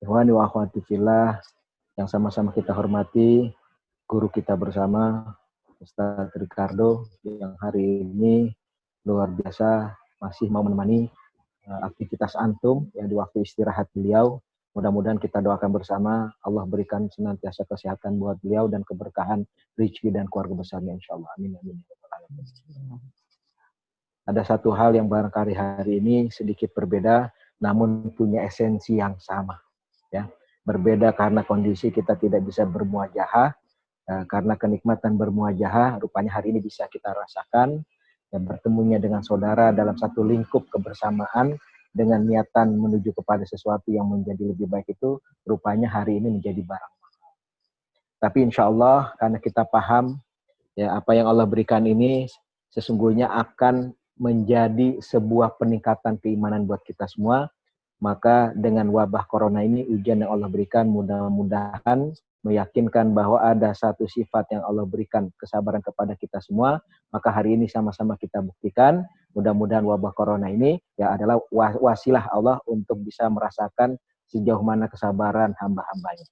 Ikhwani wa akhwati fillah yang sama-sama kita hormati, guru kita bersama Ustaz Ricardo yang hari ini luar biasa masih mau menemani aktivitas antum yang di waktu istirahat beliau. Mudah-mudahan kita doakan bersama Allah berikan senantiasa kesehatan buat beliau dan keberkahan rezeki dan keluarga besarnya insyaallah. Amin amin. Ada satu hal yang barangkali hari ini sedikit berbeda namun punya esensi yang sama. Ya, berbeda karena kondisi kita tidak bisa bermuajahah, karena kenikmatan bermuajahah rupanya hari ini bisa kita rasakan dan bertemunya dengan saudara dalam satu lingkup kebersamaan dengan niatan menuju kepada sesuatu yang menjadi lebih baik itu rupanya hari ini menjadi barang mahal. Tapi insya Allah karena kita paham ya apa yang Allah berikan ini sesungguhnya akan menjadi sebuah peningkatan keimanan buat kita semua. Maka dengan wabah corona ini ujian yang Allah berikan mudah-mudahan meyakinkan bahwa ada satu sifat yang Allah berikan kesabaran kepada kita semua. Maka hari ini sama-sama kita buktikan mudah-mudahan wabah corona ini ya adalah wasilah Allah untuk bisa merasakan sejauh mana kesabaran hamba-hambanya.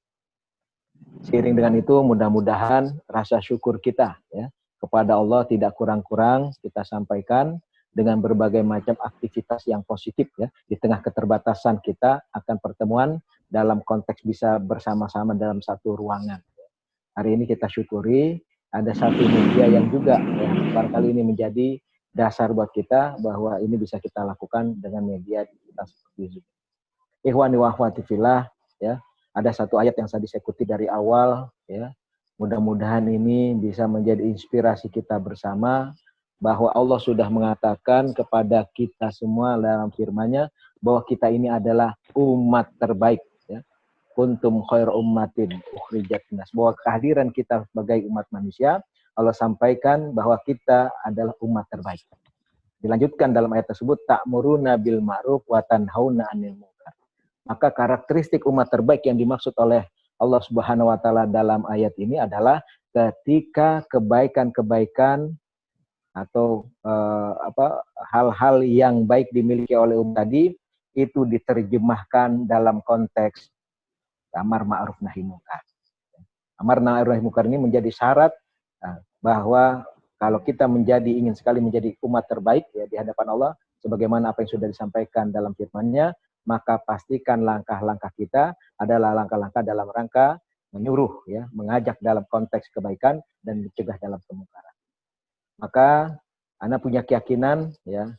Seiring dengan itu mudah-mudahan rasa syukur kita ya kepada Allah tidak kurang-kurang kita sampaikan dengan berbagai macam aktivitas yang positif ya di tengah keterbatasan kita akan pertemuan dalam konteks bisa bersama-sama dalam satu ruangan. Hari ini kita syukuri ada satu media yang juga ya, barangkali ini menjadi dasar buat kita bahwa ini bisa kita lakukan dengan media kita seperti ini. Ikhwani wa akhwati fillah ya, ada satu ayat yang saya kutip dari awal ya. Mudah-mudahan ini bisa menjadi inspirasi kita bersama bahwa Allah sudah mengatakan kepada kita semua dalam firman-Nya bahwa kita ini adalah umat terbaik ya. Kuntum khairu ummatin ukhrijat linnas. Bahwa kehadiran kita sebagai umat manusia Allah sampaikan bahwa kita adalah umat terbaik. Dilanjutkan dalam ayat tersebut ta'muruna bil ma'ruf wa tanhauna 'anil munkar. Maka karakteristik umat terbaik yang dimaksud oleh Allah Subhanahu wa taala dalam ayat ini adalah ketika kebaikan-kebaikan atau hal-hal yang baik dimiliki oleh umat tadi itu diterjemahkan dalam konteks amar ma'ruf nahi munkar. Amar ma'ruf nahi munkar ini menjadi syarat bahwa kalau kita ingin sekali menjadi umat terbaik ya di hadapan Allah sebagaimana apa yang sudah disampaikan dalam firman-Nya, maka pastikan langkah-langkah kita adalah langkah-langkah dalam rangka menyuruh ya, mengajak dalam konteks kebaikan dan mencegah dalam kemungkaran. Maka Anda punya keyakinan ya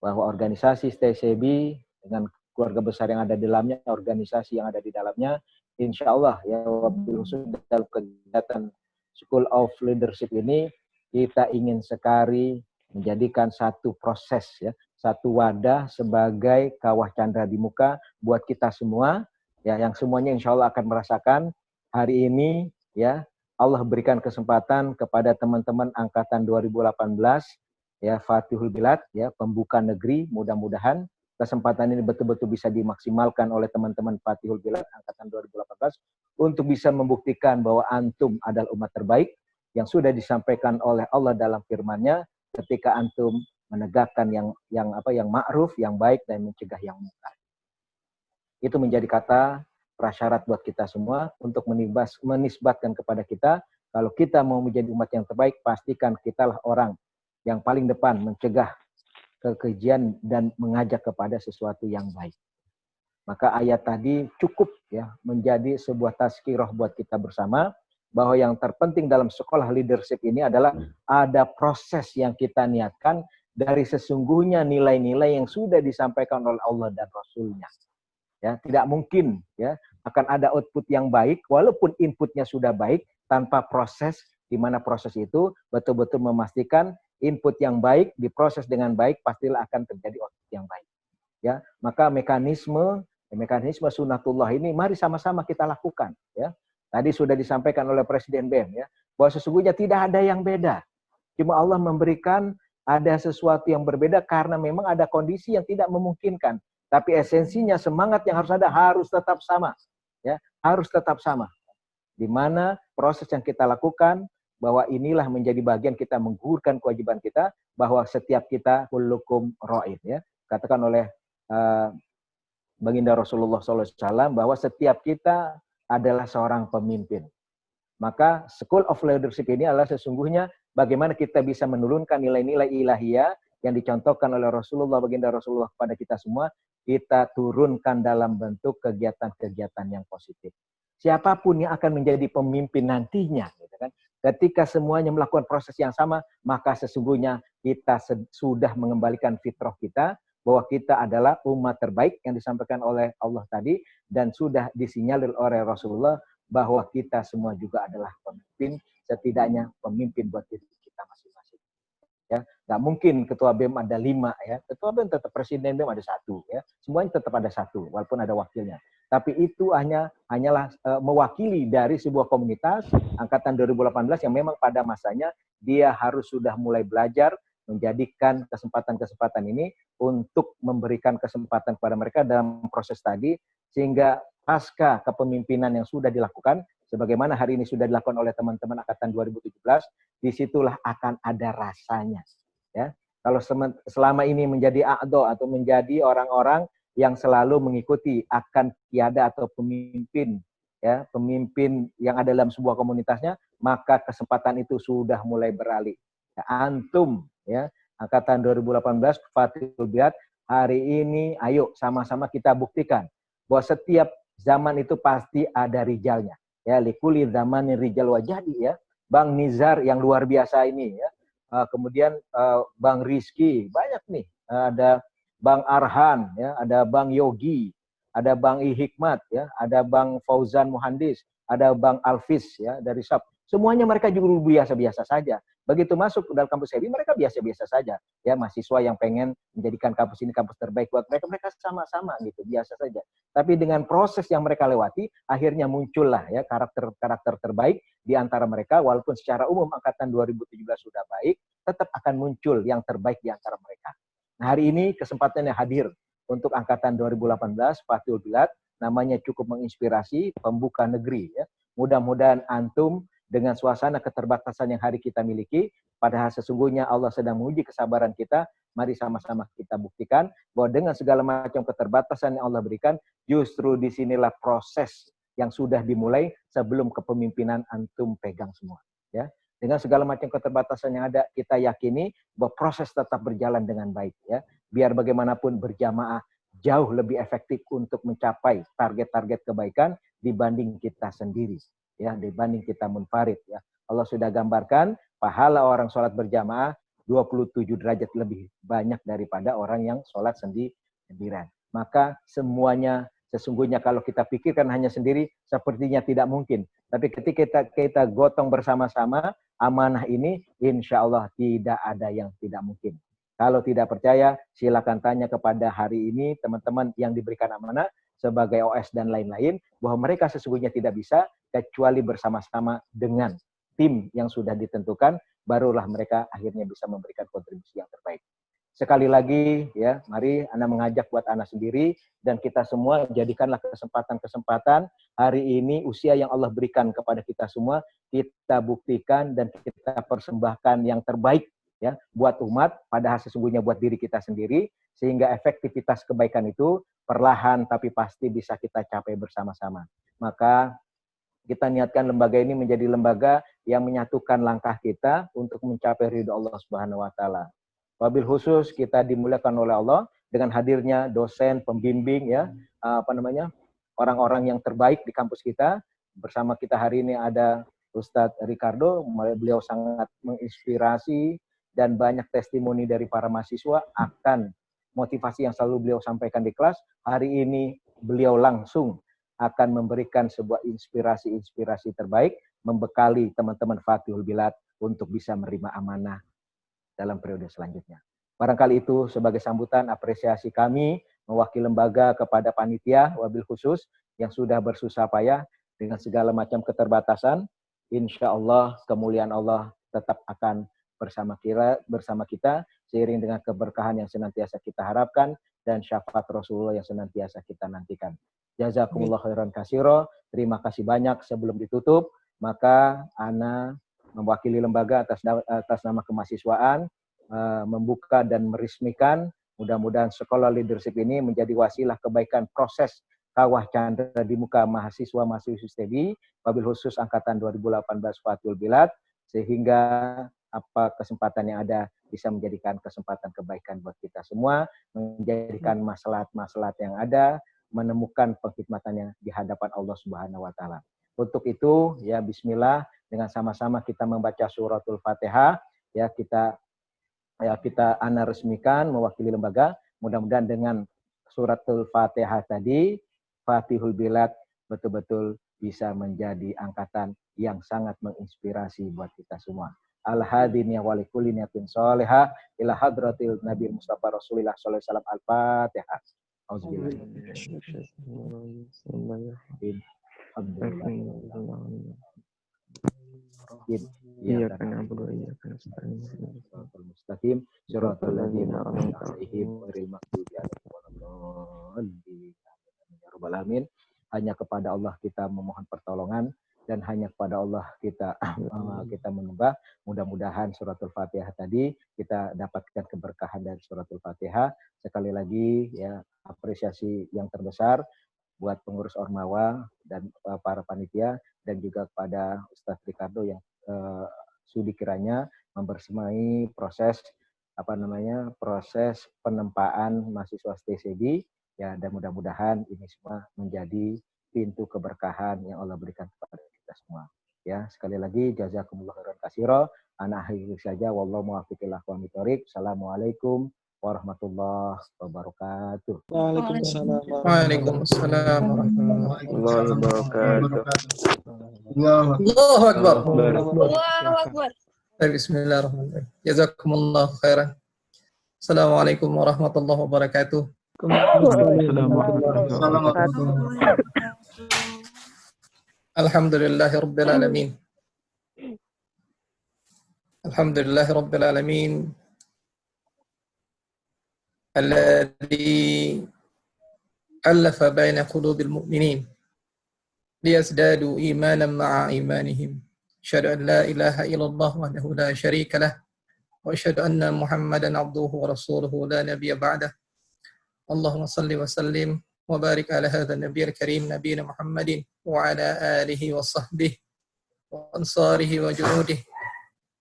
bahwa organisasi STCB dengan keluarga besar yang ada di dalamnya, organisasi yang ada di dalamnya, insya Allah ya wabil khusus dalam kegiatan School of Leadership ini kita ingin sekali menjadikan satu proses ya, satu wadah sebagai kawah candra di muka buat kita semua ya yang semuanya insya Allah akan merasakan hari ini ya Allah berikan kesempatan kepada teman-teman angkatan 2018 ya Fatihul Bilad ya pembuka negeri, mudah-mudahan kesempatan ini betul-betul bisa dimaksimalkan oleh teman-teman Fatihul Bilad angkatan 2018 untuk bisa membuktikan bahwa antum adalah umat terbaik yang sudah disampaikan oleh Allah dalam firman-Nya ketika antum menegakkan yang ma'ruf, yang baik dan mencegah yang munkar. Itu menjadi kata prasyarat buat kita semua untuk menisbatkan kepada kita kalau kita mau menjadi umat yang terbaik pastikan kitalah orang yang paling depan mencegah kekejian dan mengajak kepada sesuatu yang baik. Maka ayat tadi cukup ya menjadi sebuah tazkirah buat kita bersama bahwa yang terpenting dalam sekolah leadership ini adalah ada proses yang kita niatkan dari sesungguhnya nilai-nilai yang sudah disampaikan oleh Allah dan Rasul-Nya. Ya, tidak mungkin ya akan ada output yang baik walaupun inputnya sudah baik tanpa proses di mana proses itu betul-betul memastikan input yang baik diproses dengan baik pastilah akan terjadi output yang baik. Ya, maka mekanisme sunatullah ini mari sama-sama kita lakukan ya. Tadi sudah disampaikan oleh Presiden BEM ya bahwa sesungguhnya tidak ada yang beda. Cuma Allah memberikan ada sesuatu yang berbeda karena memang ada kondisi yang tidak memungkinkan. Tapi esensinya semangat yang harus ada harus tetap sama. Ya, harus tetap sama. Di mana proses yang kita lakukan bahwa inilah menjadi bagian kita menggugurkan kewajiban kita bahwa setiap kita kullukum ra'in ya. Katakan oleh baginda Rasulullah SAW bahwa setiap kita adalah seorang pemimpin. Maka School of Leadership ini adalah sesungguhnya bagaimana kita bisa menurunkan nilai-nilai ilahiyah yang dicontohkan oleh Rasulullah, baginda Rasulullah kepada kita semua, kita turunkan dalam bentuk kegiatan-kegiatan yang positif. Siapapun yang akan menjadi pemimpin nantinya, gitu kan, ketika semuanya melakukan proses yang sama, maka sesungguhnya kita sudah mengembalikan fitrah kita, bahwa kita adalah umat terbaik yang disampaikan oleh Allah tadi, dan sudah disinyalir oleh Rasulullah bahwa kita semua juga adalah pemimpin, setidaknya pemimpin buat diri kita masing-masing. Ya, nggak mungkin ketua BEM ada 5 ya, ketua BEM tetap, presiden BEM ada 1 ya, semuanya tetap ada 1 walaupun ada wakilnya. Tapi itu hanyalah mewakili dari sebuah komunitas angkatan 2018 yang memang pada masanya dia harus sudah mulai belajar menjadikan kesempatan-kesempatan ini untuk memberikan kesempatan kepada mereka dalam proses tadi, sehingga pasca kepemimpinan yang sudah dilakukan, sebagaimana hari ini sudah dilakukan oleh teman-teman angkatan 2017, disitulah akan ada rasanya. Ya, kalau selama ini menjadi a'do atau menjadi orang-orang yang selalu mengikuti akan kiada atau pemimpin, ya, pemimpin yang ada dalam sebuah komunitasnya, maka kesempatan itu sudah mulai beralih. Ya, antum, ya, angkatan 2018, Fathul Biat, hari ini ayo sama-sama kita buktikan bahwa setiap zaman itu pasti ada rijalnya. Ya, likuli zaman rijal wajadi ya. Bang Nizar yang luar biasa ini ya. Kemudian Bang Rizky, banyak nih. Ada Bang Arhan ya, ada Bang Yogi, ada Bang I Hikmat ya, ada Bang Fauzan Muhandis, ada Bang Alfis ya dari SAP. Semuanya mereka juga biasa-biasa saja. Begitu masuk ke dalam kampus Hebi, mereka biasa-biasa saja. Ya, mahasiswa yang pengen menjadikan kampus ini kampus terbaik buat mereka, mereka sama-sama gitu, biasa saja. Tapi dengan proses yang mereka lewati, akhirnya muncullah ya karakter-karakter terbaik di antara mereka, walaupun secara umum angkatan 2017 sudah baik, tetap akan muncul yang terbaik di antara mereka. Nah, hari ini kesempatannya hadir untuk angkatan 2018, Fathul Bilad, namanya cukup menginspirasi, pembuka negeri ya. Mudah-mudahan antum dengan suasana keterbatasan yang hari kita miliki, padahal sesungguhnya Allah sedang menguji kesabaran kita, mari sama-sama kita buktikan bahwa dengan segala macam keterbatasan yang Allah berikan, justru disinilah proses yang sudah dimulai sebelum kepemimpinan antum pegang semua. Ya, dengan segala macam keterbatasan yang ada, kita yakini bahwa proses tetap berjalan dengan baik. Ya, biar bagaimanapun berjamaah jauh lebih efektif untuk mencapai target-target kebaikan dibanding kita sendiri. Ya, dibanding kita munfarid ya. Allah sudah gambarkan pahala orang sholat berjamaah 27 derajat lebih banyak daripada orang yang sholat sendirian. Maka semuanya sesungguhnya kalau kita pikirkan hanya sendiri sepertinya tidak mungkin. Tapi ketika kita gotong bersama-sama amanah ini, insya Allah tidak ada yang tidak mungkin. Kalau tidak percaya, silakan tanya kepada hari ini teman-teman yang diberikan amanah sebagai OS dan lain-lain, bahwa mereka sesungguhnya tidak bisa kecuali bersama-sama dengan tim yang sudah ditentukan, barulah mereka akhirnya bisa memberikan kontribusi yang terbaik. Sekali lagi ya, mari Ana mengajak buat Ana sendiri dan kita semua jadikanlah kesempatan-kesempatan hari ini, usia yang Allah berikan kepada kita semua, kita buktikan dan kita persembahkan yang terbaik ya buat umat, padahal sesungguhnya buat diri kita sendiri, sehingga efektivitas kebaikan itu perlahan tapi pasti bisa kita capai bersama-sama. Maka kita niatkan lembaga ini menjadi lembaga yang menyatukan langkah kita untuk mencapai ridho Allah Subhanahu wa taala. Wabil khusus kita dimuliakan oleh Allah dengan hadirnya dosen, pembimbing ya, orang-orang yang terbaik di kampus kita. Bersama kita hari ini ada Ustadz Ricardo, beliau sangat menginspirasi dan banyak testimoni dari para mahasiswa akan motivasi yang selalu beliau sampaikan di kelas. Hari ini beliau langsung akan memberikan sebuah inspirasi-inspirasi terbaik, membekali teman-teman Fathul Bilad untuk bisa menerima amanah dalam periode selanjutnya. Barangkali itu sebagai sambutan apresiasi kami mewakili lembaga kepada panitia wabil khusus yang sudah bersusah payah dengan segala macam keterbatasan. Insya Allah kemuliaan Allah tetap akan bersama kita seiring dengan keberkahan yang senantiasa kita harapkan dan syafaat Rasulullah yang senantiasa kita nantikan. Jazakumullah khairan katsiro. Terima kasih banyak. Sebelum ditutup, maka Ana mewakili lembaga atas nama kemahasiswaan membuka dan meresmikan Mudah-mudahan sekolah leadership ini menjadi wasilah kebaikan proses kawah candra di muka mahasiswa-mahasiswi STEBI, wabil khusus angkatan 2018 Fathul Bilad, sehingga apa kesempatan yang ada bisa menjadikan kesempatan kebaikan buat kita semua, menjadikan maslahat-maslahat yang ada, menemukan penghikmatan yang di hadapan Allah Subhanahu wa taala. Untuk itu, ya bismillah, dengan sama-sama kita membaca suratul Fatihah, ya kita ana resmikan mewakili lembaga. Mudah-mudahan dengan suratul Fatihah tadi, Fatihul Bilad betul-betul bisa menjadi angkatan yang sangat menginspirasi buat kita semua. Al-hadin ya walikuli niyatin soleha ila hadratil Nabi Mustafa Rasulullah sallallahu alaihi wasallam. Al-Fatihah. Iyyaka na'budu wa iyyaka nasta'in. Mustaqim siratal ladzina an'amta 'alaihim ghairil maghdubi 'alaihim waladdallin. Ya rabbal alamin. Hanya kepada Allah kita memohon pertolongan dan hanya kepada Allah kita menyembah. Mudah-mudahan suratul Fatihah tadi kita dapatkan keberkahan dari suratul Fatihah. Sekali lagi ya apresiasi yang terbesar buat pengurus Ormawa dan para panitia dan juga kepada Ustadz Ricardo yang sudi kiranya membersamai proses proses penempaan mahasiswa STCB ya, dan mudah-mudahan ini semua menjadi pintu keberkahan yang Allah berikan kepada kita semua. Ya, sekali lagi jazakumullah khairan katsira. Ana akhiri saja wallahu muwaffiq ila aqwamit thoriq. Assalamualaikum warahmatullahi wabarakatuh. Waalaikumsalam. Waalaikumsalam warahmatullahi wabarakatuh. Allahu Akbar. Allahu Akbar. Bismillahirrahmanirrahim. Jazakumullah khairan. Assalamualaikum warahmatullahi wabarakatuh. Alhamdulillahirabbil alamin. Alhamdulillahirabbil alamin. Alladzi alafa baina qulubil mu'minin liyazdadu imanan ma'a imanihim. Asyhadu an la ilaha illallah wahdahu la syarika lah wa asyhadu anna Muhammadan abduhu wa rasuluhu la nabiyya ba'dah. Allahumma salli wa sallim wa barik ala hadzal nabiyil karim nabiyina Muhammadin wa ala alihi wa sahbihi wa ansarihi wa junudihi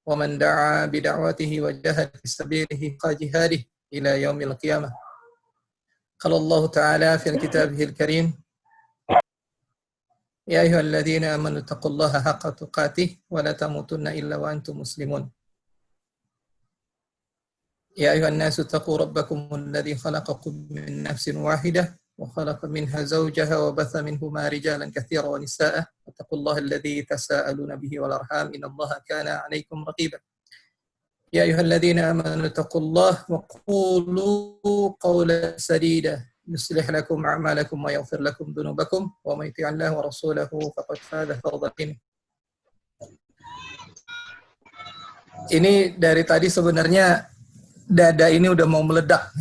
wa man da'a bi da'watihi wa jahada fi sabilihi qajihadihi ila yaumil qiyamah. Qala Allah ta'ala fi kitabihil karim ya ayyuhalladzina amanu taqullaha haqqa tuqatih wa la tamutunna illa wa antum muslimun. يا أيها الناس اتقوا ربكم الذي خلقكم من نفس واحدة وخلق منها زوجها وبث منهما رجالا كثيرا ونساء واتقوا الله الذي تساءلون به والأرحام إن الله كان عليكم رقيبا. يا أيها الذين آمنوا اتقوا الله وقولوا قولا سديدا يصلح لكم أعمالكم ويغفر لكم ذنوبكم ومن يطع الله ورسوله فقد فاز فوزا عظيما. Ini dari tadi sebenarnya dada ini udah mau meledak.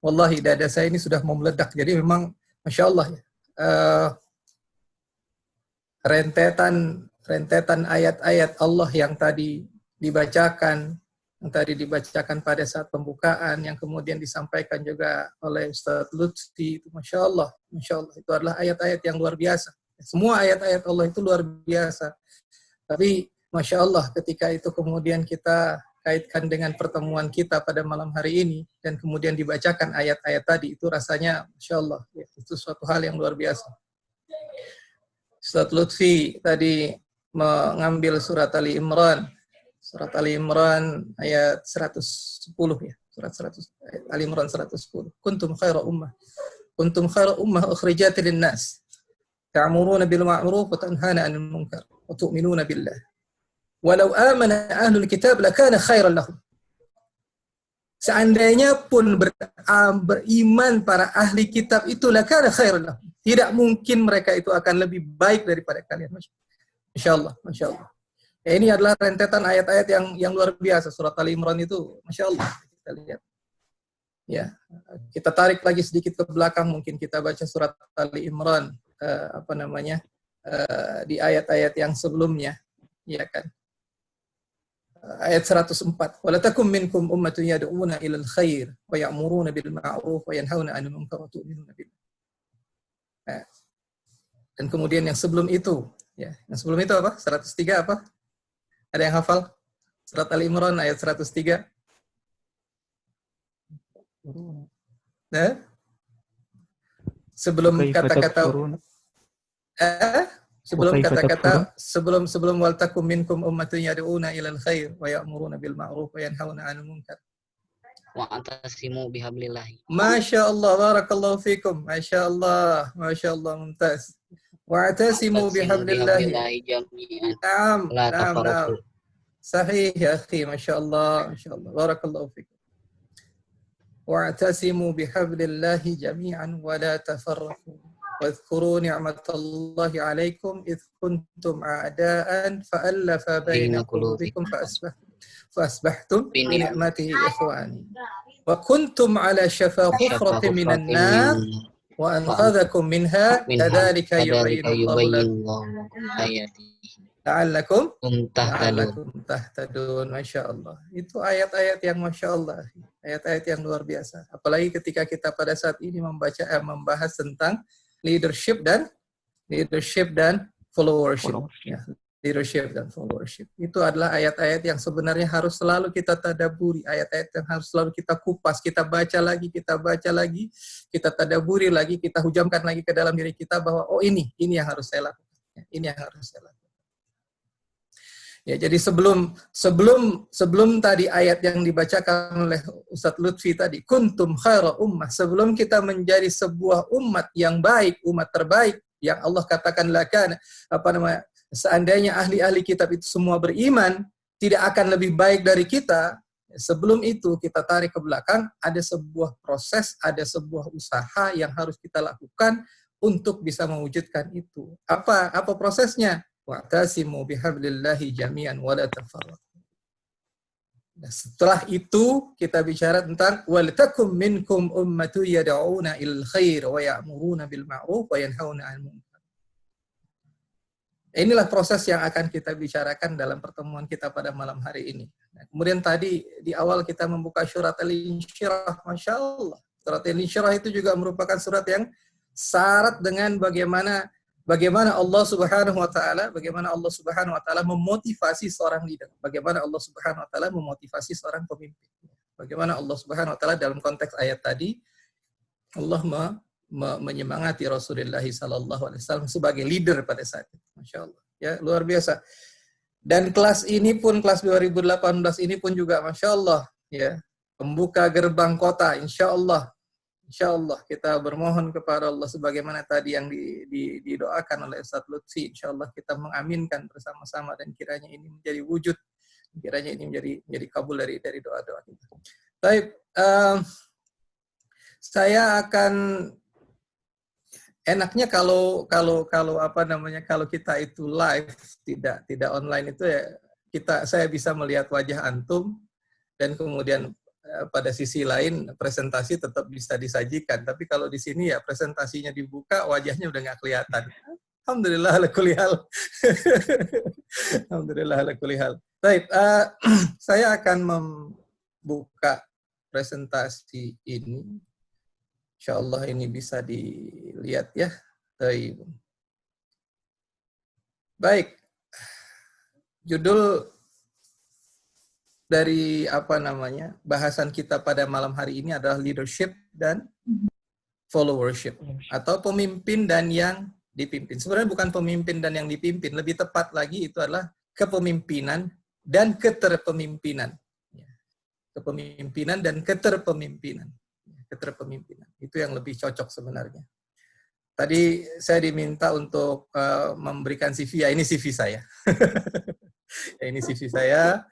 Wallahi dada saya ini sudah mau meledak. Jadi memang Masya Allah rentetan ayat-ayat Allah yang tadi dibacakan pada saat pembukaan, yang kemudian disampaikan juga oleh Ustaz Lutfi, itu Masya Allah itu adalah ayat-ayat yang luar biasa. Semua ayat-ayat Allah itu luar biasa. Tapi Masya Allah ketika itu kemudian kita kaitkan dengan pertemuan kita pada malam hari ini dan kemudian dibacakan ayat-ayat tadi, itu rasanya Masya Allah, ya, itu suatu hal yang luar biasa. Ustaz Lutfi tadi mengambil surat Ali Imran ayat 110 ya, Ali Imran 110. Kuntum khaira ummah ukhrijat lin-nas ta'muruna bil ma'ruf wa tanhana 'anil munkar wa tu'minuna billah. Walau amana ahlul kitab lakana khairan lahum. Seandainya pun beriman para ahli kitab itu lakana khairan lahum. Tidak mungkin mereka itu akan lebih baik daripada kalian. Masya Allah. Ya, ini adalah rentetan ayat-ayat yang luar biasa. Surat Ali Imran itu Masya Allah. Kita lihat. Ya, kita tarik lagi sedikit ke belakang, mungkin kita baca surat Ali Imran di ayat-ayat yang sebelumnya, ya kan? ayat 104. Wala takum minkum ummatun yad'una ilal khair wa ya'muruna bil ma'ruf wa yanhauna 'anil munkar wa tu'minuna billah. Dan kemudian yang sebelum itu, ya, yang sebelum itu apa? 103 apa? Ada yang hafal? Surat Al-Imran ayat 103. Nah, sebelum kata-kata sebelum wal takum minkum ummatun yad'una ilal khair wa ya'muruna bil ma'ruf wa yanhauna 'anil munkar. Wa'tasimu bihablillahi. Masya Allah, barakallahu fikum. Masya Allah, mumtaz. Wa'tasimu bihablillahi jami'an. Naam, La naam, naam. tafarraqu. Sahih ya akhi, Masya Allah, barakallahu fikum. Wa'tasimu bihablillahi jami'an wa la tafarraqu. Wadhkuru ni'matallahi 'alaikum idh kuntum a'da'an fa'alafa baina qulubikum فأصبحتم بنعمته إخواني وكنتم على شفا حفرة من النار وأنقذكم منها كذلك يبين الله لكم ayati لعلكم tahtadun. tahtadun. Masya Allah. Itu ayat-ayat yang Masya Allah, ayat-ayat yang luar biasa. Apalagi ketika kita pada saat ini membahas tentang leadership dan followership. Ya. Leadership dan followership. Itu adalah ayat-ayat yang sebenarnya harus selalu kita tadaburi, ayat-ayat yang harus selalu kita kupas, kita baca lagi, kita tadaburi lagi, kita hujamkan lagi ke dalam diri kita bahwa oh ini yang harus saya lakukan. Ini yang harus saya lakukan. Ya, jadi sebelum tadi ayat yang dibacakan oleh Ustadz Lutfi tadi, kuntum khaira ummah, sebelum kita menjadi sebuah umat yang baik, umat terbaik yang Allah katakan lakan seandainya ahli-ahli kitab itu semua beriman, tidak akan lebih baik dari kita. Sebelum itu kita tarik ke belakang, ada sebuah proses, ada sebuah usaha yang harus kita lakukan untuk bisa mewujudkan itu. Apa prosesnya? Wa'tasimu bihablillahi jami'an wa la tafarraqu. Nah, setelah itu kita bicara tentang wal takum minkum ummatun yad'una ilal khair wa ya'muruna bil ma'ruf wa yanhauna 'anil munkar. Inilah proses yang akan kita bicarakan dalam pertemuan kita pada malam hari ini. Nah, kemudian tadi di awal kita membuka surat Al-Insyirah, Masya Allah. Surat Al-Insyirah itu juga merupakan surat yang syarat dengan bagaimana Allah Subhanahu wa taala memotivasi seorang leader, bagaimana Allah Subhanahu wa taala memotivasi seorang pemimpin. Bagaimana Allah Subhanahu wa taala dalam konteks ayat tadi Allah menyemangati Rasulullah sallallahu alaihi wasallam sebagai leader pada saat itu. Masya Allah. Ya, luar biasa. Dan kelas ini pun, kelas 2018 ini pun juga Masya Allah, ya, pembuka gerbang kota, insya Allah kita bermohon kepada Allah sebagaimana tadi yang didoakan oleh Ustadz Lutfi. Insya Allah kita mengaminkan bersama-sama dan kiranya ini menjadi wujud, kiranya ini menjadi kabul dari doa-doa kita. Baik, saya akan enaknya kalau kita itu live, tidak online itu ya saya bisa melihat wajah antum dan kemudian pada sisi lain presentasi tetap bisa disajikan. Tapi kalau di sini ya presentasinya dibuka, wajahnya udah nggak kelihatan. Alhamdulillah ala kulli hal. Alhamdulillah ala kulli hal. Baik, saya akan membuka presentasi ini. Insya Allah ini bisa dilihat ya. Baik. Judul dari bahasan kita pada malam hari ini adalah leadership dan followership, atau pemimpin dan yang dipimpin. Sebenarnya bukan pemimpin dan yang dipimpin, lebih tepat lagi itu adalah kepemimpinan dan keterpemimpinan. Kepemimpinan dan keterpemimpinan. Itu yang lebih cocok sebenarnya. Tadi saya diminta untuk memberikan CV, ya ini CV saya. Ini CV saya.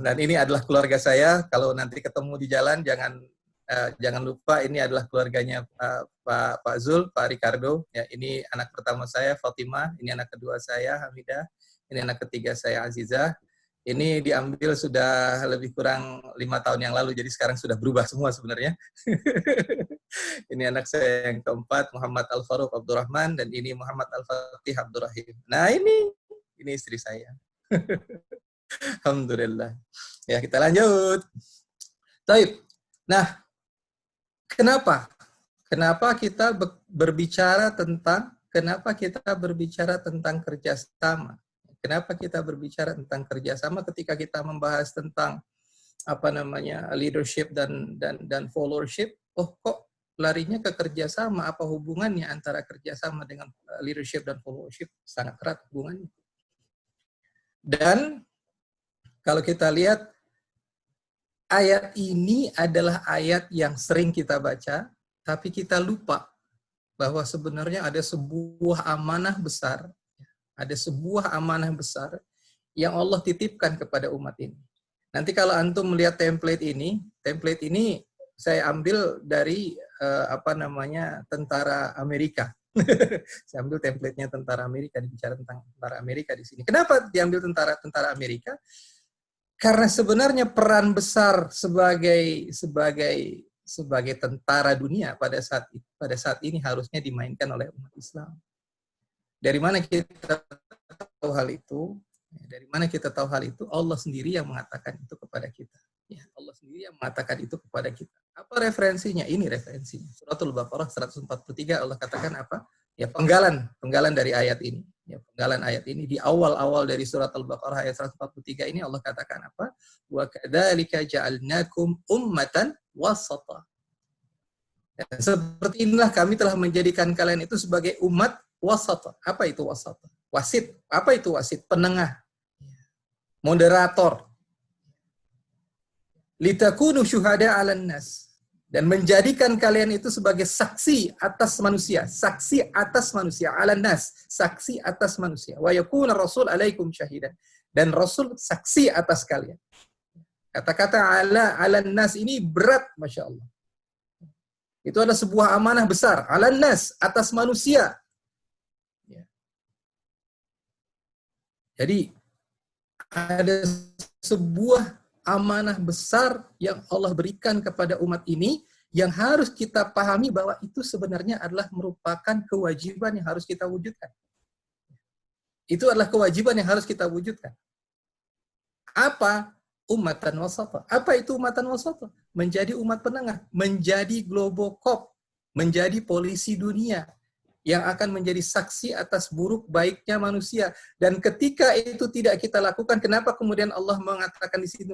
Dan ini adalah keluarga saya. Kalau nanti ketemu di jalan, jangan lupa ini adalah keluarganya Pak Zul, Pak Ricardo. Ya, ini anak pertama saya, Fatimah. Ini anak kedua saya, Hamidah. Ini anak ketiga saya, Azizah. Ini diambil sudah lebih kurang 5 tahun yang lalu, jadi sekarang sudah berubah semua sebenarnya. Ini anak saya yang keempat, Muhammad Al-Faruq Abdurrahman, dan ini Muhammad Al-Fatih Abdurrahim. Nah ini istri saya. Alhamdulillah. Ya, kita lanjut. Baik. Nah, kenapa? Kenapa kita berbicara tentang kerjasama? Kenapa kita berbicara tentang kerjasama ketika kita membahas tentang leadership dan followership? Oh, kok larinya ke kerjasama? Apa hubungannya antara kerjasama dengan leadership dan followership? Sangat erat hubungannya. Dan kalau kita lihat, ayat ini adalah ayat yang sering kita baca, tapi kita lupa bahwa sebenarnya ada sebuah amanah besar, yang Allah titipkan kepada umat ini. Nanti kalau antum melihat template ini saya ambil dari tentara Amerika. Saya ambil template-nya tentara Amerika, bicara tentang tentara Amerika di sini. Kenapa diambil tentara Amerika? Karena sebenarnya peran besar sebagai tentara dunia pada saat ini harusnya dimainkan oleh umat Islam. Dari mana kita tahu hal itu? Dari mana kita tahu hal itu? Allah sendiri yang mengatakan itu kepada kita. Ya, Allah sendiri yang mengatakan itu kepada kita. Apa referensinya? Ini referensinya. Suratul Baqarah 143 Allah katakan apa? Ya, penggalan dari ayat ini. Ya, penggalan ayat ini di awal-awal dari surat Al-Baqarah ayat 143 ini Allah katakan apa? Wa kadzalika ja'alnakum ummatan wasata. Dan seperti inilah kami telah menjadikan kalian itu sebagai umat wasata. Apa itu wasata? Wasit. Apa itu wasit? Penengah. Moderator. Litakunu syuhada 'alan nas. Dan menjadikan kalian itu sebagai saksi atas manusia. Saksi atas manusia. 'Alan nas. Saksi atas manusia. Wa yakuna rasul 'alaikum syahidan. Dan Rasul saksi atas kalian. Kata-kata 'alan nas ini berat, Masya Allah. Itu adalah sebuah amanah besar. 'Alan nas, atas manusia. Jadi, ada sebuah amanah besar yang Allah berikan kepada umat ini yang harus kita pahami bahwa itu sebenarnya adalah merupakan kewajiban yang harus kita wujudkan. Itu adalah kewajiban yang harus kita wujudkan. Apa? Umatan wasata. Apa itu umatan wasata? Menjadi umat penengah, menjadi globokop, menjadi polisi dunia yang akan menjadi saksi atas buruk baiknya manusia. Dan ketika itu tidak kita lakukan, kenapa kemudian Allah mengatakan di sini,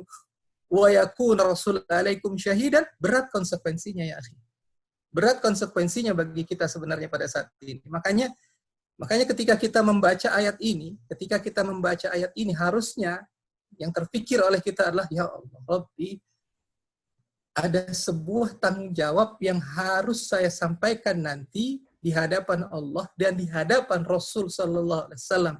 wa yakuna rasul alaikum syahidan? Berat konsekuensinya ya akhi. Berat konsekuensinya bagi kita sebenarnya pada saat ini. Makanya ketika kita membaca ayat ini, harusnya yang terpikir oleh kita adalah, ya Allah, Rabbi, ada sebuah tanggung jawab yang harus saya sampaikan nanti di hadapan Allah dan di hadapan Rasul Sallallahu Alaihi Wasallam.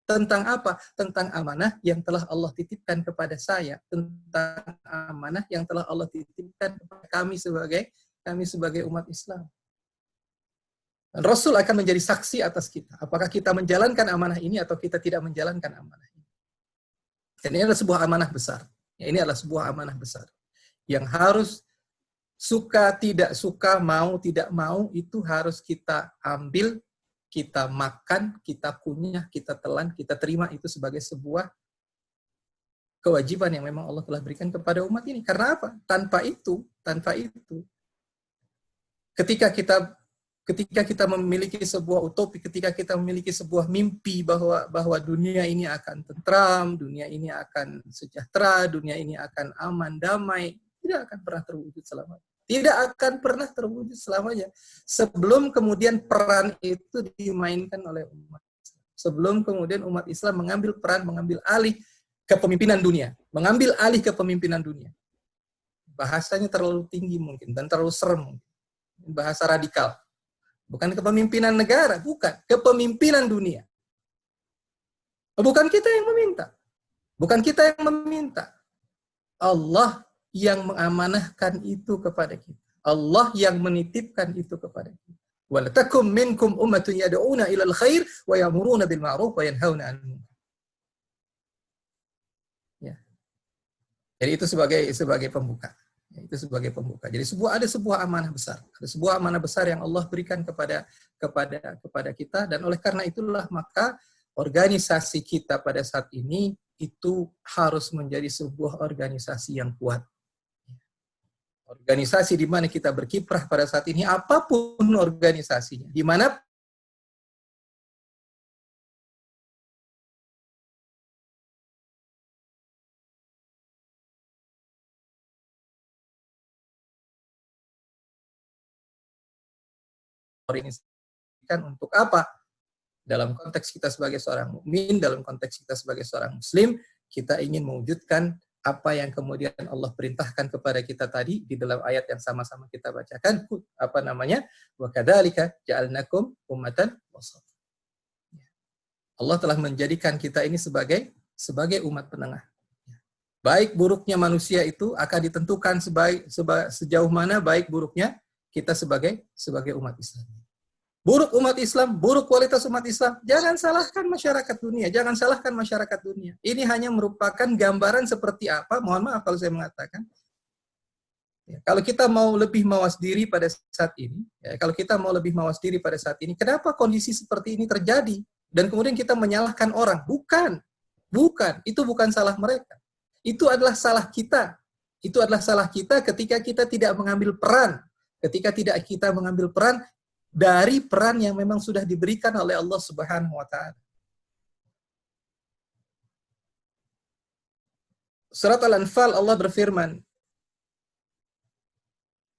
Tentang apa? Tentang amanah yang telah Allah titipkan kepada saya. Tentang amanah yang telah Allah titipkan kepada kami sebagai umat Islam. Dan Rasul akan menjadi saksi atas kita. Apakah kita menjalankan amanah ini atau kita tidak menjalankan amanah ini. Dan ini adalah sebuah amanah besar. Ya, ini adalah sebuah amanah besar. Yang harus suka, tidak suka, mau, tidak mau, itu harus kita ambil, kita makan, kita kunyah, kita telan, kita terima itu sebagai sebuah kewajiban yang memang Allah telah berikan kepada umat ini. Karena apa? Tanpa itu, ketika kita memiliki sebuah utopi, ketika kita memiliki sebuah mimpi bahwa dunia ini akan tentram, dunia ini akan sejahtera, dunia ini akan aman, damai, tidak akan pernah terwujud selamanya. Tidak akan pernah terwujud selamanya. Sebelum kemudian peran itu dimainkan oleh umat Islam. Sebelum kemudian umat Islam mengambil peran, mengambil alih kepemimpinan dunia. Mengambil alih kepemimpinan dunia. Bahasanya terlalu tinggi mungkin, dan terlalu serem. Bahasa radikal. Bukan kepemimpinan negara, bukan. Kepemimpinan dunia. Bukan kita yang meminta. Bukan kita yang meminta. Allah yang mengamanahkan itu kepada kita. Allah yang menitipkan itu kepada kita. Wala takum minkum ummatun yad'una ilal khair wa ya'muruna bil ma'ruf wa yanhauna 'anil munkar. Ya. Jadi itu sebagai pembuka. Ya, itu sebagai pembuka. Jadi ada sebuah amanah besar. Ada sebuah amanah besar yang Allah berikan kepada kita, dan oleh karena itulah maka organisasi kita pada saat ini itu harus menjadi sebuah organisasi yang kuat. Organisasi di mana kita berkiprah pada saat ini, apapun organisasinya, di mana untuk apa? Dalam konteks kita sebagai seorang mukmin, dalam konteks kita sebagai seorang muslim, kita ingin mewujudkan apa yang kemudian Allah perintahkan kepada kita tadi di dalam ayat yang sama-sama kita bacakan, apa namanya? Wa kadzalika ja'alnakum ummatan wasata. Allah telah menjadikan kita ini sebagai umat penengah. Baik buruknya manusia itu akan ditentukan sejauh mana baik buruknya kita sebagai umat Islam. Buruk umat Islam, buruk kualitas umat Islam, jangan salahkan masyarakat dunia, jangan salahkan masyarakat dunia. Ini hanya merupakan gambaran seperti apa, mohon maaf kalau saya mengatakan. Ya, kalau kita mau lebih mawas diri pada saat ini, kenapa kondisi seperti ini terjadi? Dan kemudian kita menyalahkan orang. Bukan, itu bukan salah mereka. Itu adalah salah kita. Itu adalah salah kita ketika kita tidak mengambil peran. Ketika tidak kita mengambil peran dari peran yang memang sudah diberikan oleh Allah Subhanahu wa taala. Surat Al-Anfal Allah berfirman.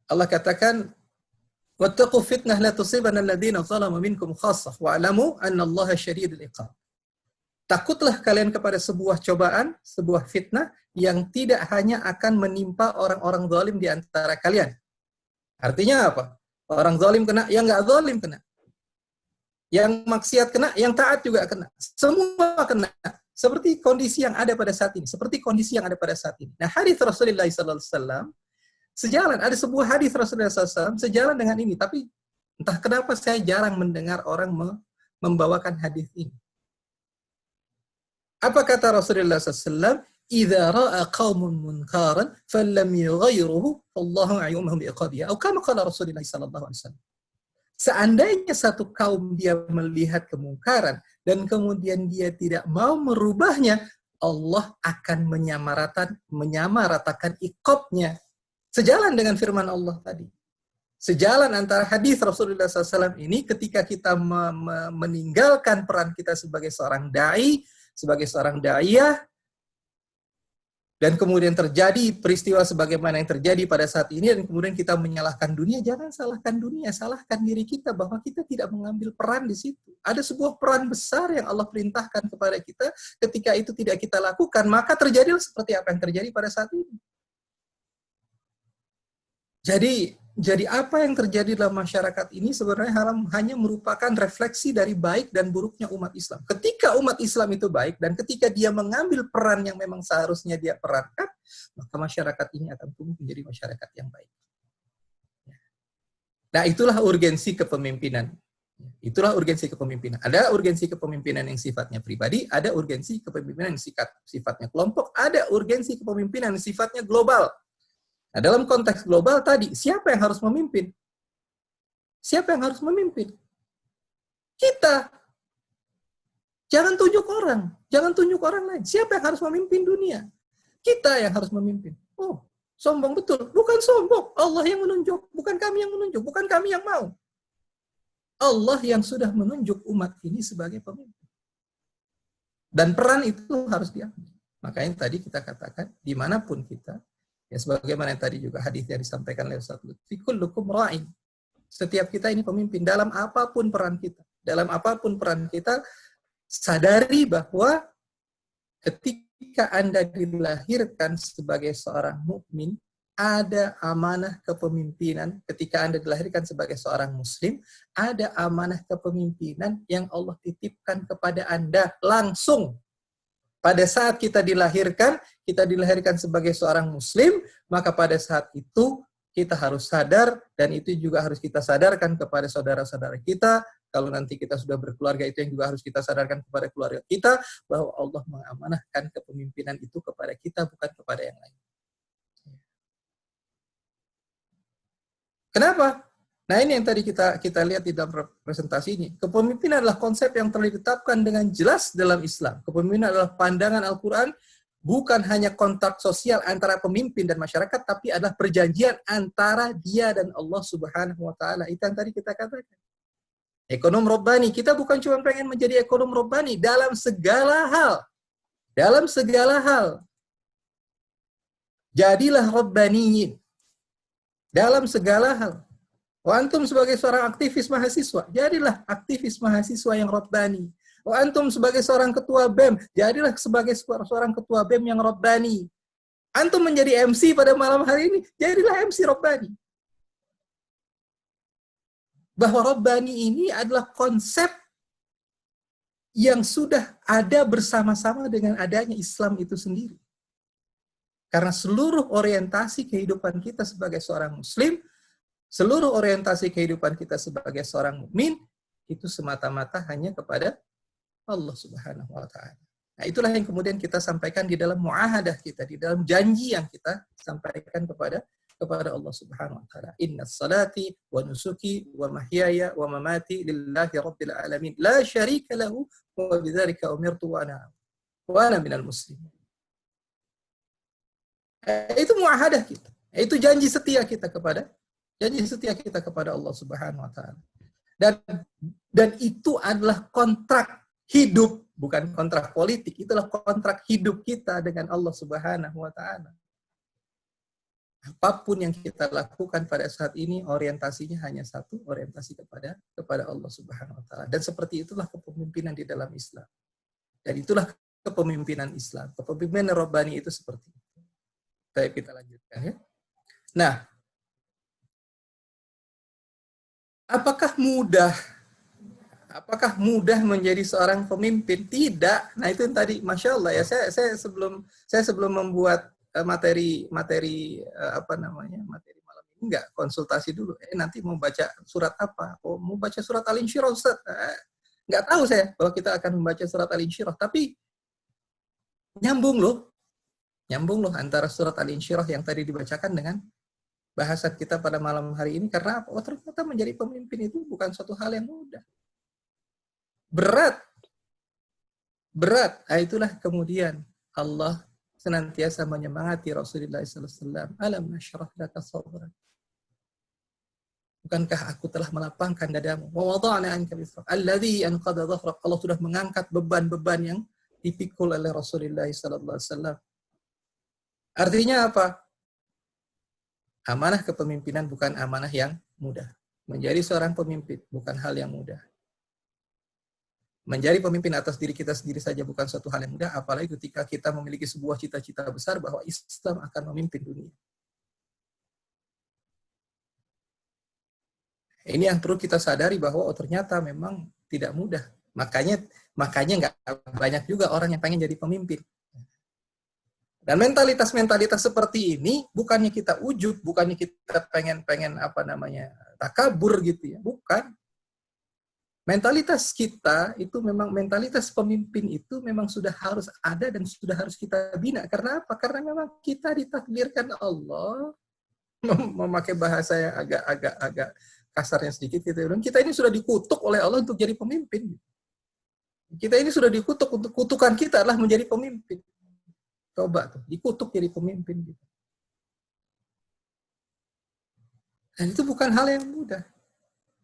Allah katakan, "Wattaqu fitnah la tusibanna alladziina zalamu minkum khassah wa'lamu anna Allaha syadidul iqab." Takutlah kalian kepada sebuah cobaan, sebuah fitnah yang tidak hanya akan menimpa orang-orang zalim di antara kalian. Artinya apa? Orang zalim kena, yang nggak zalim kena. Yang maksiat kena, yang taat juga kena. Semua kena. Seperti kondisi yang ada pada saat ini. Nah, hadis Rasulullah SAW sejalan. Ada sebuah hadis Rasulullah SAW sejalan dengan ini. Tapi entah kenapa saya jarang mendengar orang membawakan hadis ini. Apa kata Rasulullah SAW? "Idza ra'a qaumun munkaran falam yughayyiruhu fallahu a'yumuhum bi'iqabihi." Atau kama qala Rasulullah sallallahu alaihi wasallam. Seandainya satu kaum dia melihat kemungkaran dan kemudian dia tidak mau merubahnya, Allah akan menyamaratakan iqabnya. Sejalan dengan firman Allah tadi. Sejalan antara hadis Rasulullah SAW ini ketika kita meninggalkan peran kita sebagai seorang dai, sebagai seorang da'iyah, dan kemudian terjadi peristiwa sebagaimana yang terjadi pada saat ini, dan kemudian kita menyalahkan dunia. Jangan salahkan dunia, salahkan diri kita bahwa kita tidak mengambil peran di situ. Ada sebuah peran besar yang Allah perintahkan kepada kita. Ketika itu tidak kita lakukan, maka terjadilah seperti apa yang terjadi pada saat ini. Jadi apa yang terjadi dalam masyarakat ini sebenarnya hanya merupakan refleksi dari baik dan buruknya umat Islam. Ketika umat Islam itu baik dan ketika dia mengambil peran yang memang seharusnya dia perankan, maka masyarakat ini akan tumbuh menjadi masyarakat yang baik. Nah, itulah urgensi kepemimpinan. Ada urgensi kepemimpinan yang sifatnya pribadi, ada urgensi kepemimpinan yang sifatnya kelompok, ada urgensi kepemimpinan yang sifatnya global. Nah, dalam konteks global tadi, siapa yang harus memimpin? Kita. Jangan tunjuk orang lain. Siapa yang harus memimpin dunia? Kita yang harus memimpin. Oh, sombong betul. Bukan sombong. Allah yang menunjuk. Bukan kami yang menunjuk. Bukan kami yang mau. Allah yang sudah menunjuk umat ini sebagai pemimpin. Dan peran itu harus diambil. Makanya tadi kita katakan, dimanapun kita, ya sebagaimana yang tadi juga hadis yang disampaikan oleh Ustaz Lutfi, kullukum ra'in. Setiap kita ini pemimpin dalam apapun peran kita. Sadari bahwa ketika Anda dilahirkan sebagai seorang mukmin, ada amanah kepemimpinan. Ketika Anda dilahirkan sebagai seorang muslim, ada amanah kepemimpinan yang Allah titipkan kepada Anda langsung. Pada saat kita dilahirkan sebagai seorang muslim, maka pada saat itu kita harus sadar, dan itu juga harus kita sadarkan kepada saudara-saudara kita. Kalau nanti kita sudah berkeluarga, itu yang juga harus kita sadarkan kepada keluarga kita, bahwa Allah mengamanahkan kepemimpinan itu kepada kita, bukan kepada yang lain. Kenapa? Nah, ini yang tadi kita lihat di dalam presentasi ini. Kepemimpinan adalah konsep yang telah ditetapkan dengan jelas dalam Islam. Kepemimpinan adalah pandangan Al-Quran, bukan hanya kontrak sosial antara pemimpin dan masyarakat, tapi adalah perjanjian antara dia dan Allah Subhanahu wa Ta'ala. Itu yang tadi kita katakan. Ekonom Rabbani, kita bukan cuma pengen menjadi ekonom Rabbani dalam segala hal. Dalam segala hal. Jadilah Rabbaniyin. Dalam segala hal. Wa antum sebagai seorang aktivis mahasiswa, jadilah aktivis mahasiswa yang Rabbani. Wa antum sebagai seorang ketua BEM, jadilah sebagai seorang ketua BEM yang Rabbani. Antum menjadi MC pada malam hari ini, jadilah MC Rabbani. Bahwa Rabbani ini adalah konsep yang sudah ada bersama-sama dengan adanya Islam itu sendiri. Karena seluruh orientasi kehidupan kita sebagai seorang Muslim, seluruh orientasi kehidupan kita sebagai seorang mukmin itu semata-mata hanya kepada Allah Subhanahu wa Ta'ala. Nah, itulah yang kemudian kita sampaikan di dalam muahadah kita, di dalam janji yang kita sampaikan kepada Allah Subhanahu wa Ta'ala. Innas salati wa nusuki wa mahyaya wa mamati lillahi rabbil alamin la syarika lahu wa bidzalika umirtu wa ana minal muslimin. Itu muahadah kita. Itu janji setia kita kepada Allah Subhanahu wa Ta'ala. Dan itu adalah kontrak hidup, bukan kontrak politik. Itulah kontrak hidup kita dengan Allah Subhanahu wa Ta'ala. Apapun yang kita lakukan pada saat ini, orientasinya hanya satu, orientasi kepada Allah Subhanahu wa Ta'ala. Dan seperti itulah kepemimpinan di dalam Islam. Dan itulah kepemimpinan Islam. Kepemimpinan Rabbani itu seperti itu. Baik, kita lanjutkan ya. Nah, apakah mudah menjadi seorang pemimpin? Tidak. Nah, itu yang tadi, Masya Allah ya. Saya sebelum membuat materi materi malam ini enggak konsultasi dulu. Nanti mau baca surat apa? Oh, mau baca surat Al-Insyirah, Ustaz. Enggak tahu saya bahwa kita akan membaca surat Al-Insyirah, tapi nyambung loh antara surat Al-Insyirah yang tadi dibacakan dengan bahasan kita pada malam hari ini. Karena apa? Oh, ternyata menjadi pemimpin itu bukan suatu hal yang mudah. Berat. Nah, itulah kemudian Allah senantiasa menyemangati Rasulullah SAW. Alam nashrah laka sadrak. Bukankah aku telah melapangkan dadamu? Wa wada'na anka wizrak alladzi anqadha dhahrak. Allah sudah mengangkat beban-beban yang dipikul oleh Rasulullah SAW. Artinya apa? Amanah kepemimpinan bukan amanah yang mudah. Menjadi seorang pemimpin bukan hal yang mudah. Menjadi pemimpin atas diri kita sendiri saja bukan suatu hal yang mudah, apalagi ketika kita memiliki sebuah cita-cita besar bahwa Islam akan memimpin dunia. Ini yang perlu kita sadari bahwa ternyata memang tidak mudah. Makanya nggak banyak juga orang yang pengen jadi pemimpin. Dan mentalitas seperti ini bukannya kita ujub, bukannya kita pengen takabur gitu ya, bukan. Mentalitas kita itu memang mentalitas pemimpin itu memang sudah harus ada dan sudah harus kita bina. Karena apa? Karena memang kita ditakdirkan Allah, memakai bahasa yang agak kasarnya sedikit gitu. Dan kita ini sudah dikutuk oleh Allah untuk jadi pemimpin. Kita ini sudah dikutuk, untuk kutukan kita adalah menjadi pemimpin. Coba tuh, dikutuk jadi pemimpin gitu. Dan itu bukan hal yang mudah.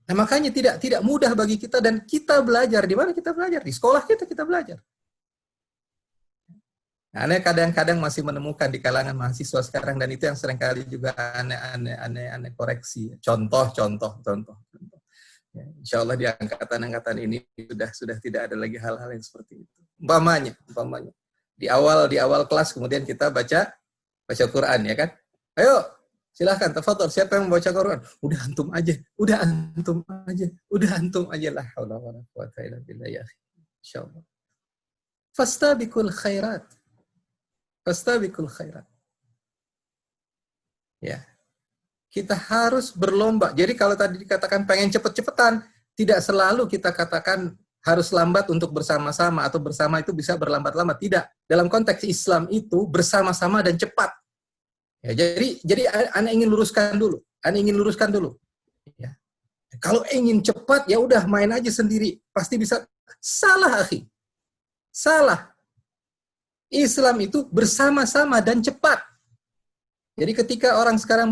Nah, makanya tidak mudah bagi kita, dan kita belajar. Di mana kita belajar? Di sekolah kita belajar. Nah, aneh kadang-kadang masih menemukan di kalangan mahasiswa sekarang, dan itu yang seringkali juga aneh koreksi. Contoh. Ya, insya Allah di angkatan ini sudah tidak ada lagi hal-hal yang seperti itu. Umpamanya. Di awal kelas kemudian kita baca Quran ya kan? Ayo, silahkan tafadhol, siapa yang membaca Quran? Udah antum aja lah. Haula wala quwata illa billah ya. Insyaallah. Fastabiqul khairat. Ya. Kita harus berlomba. Jadi kalau tadi dikatakan pengen cepet-cepetan, tidak selalu kita katakan harus lambat untuk bersama-sama, atau bersama itu bisa berlambat-lambat. Tidak. Dalam konteks Islam itu bersama-sama dan cepat. Ya, jadi Anda ingin luruskan dulu. Ya. Kalau ingin cepat, ya udah main aja sendiri. Pasti bisa. Salah, akhi. Salah. Islam itu bersama-sama dan cepat. Jadi ketika orang sekarang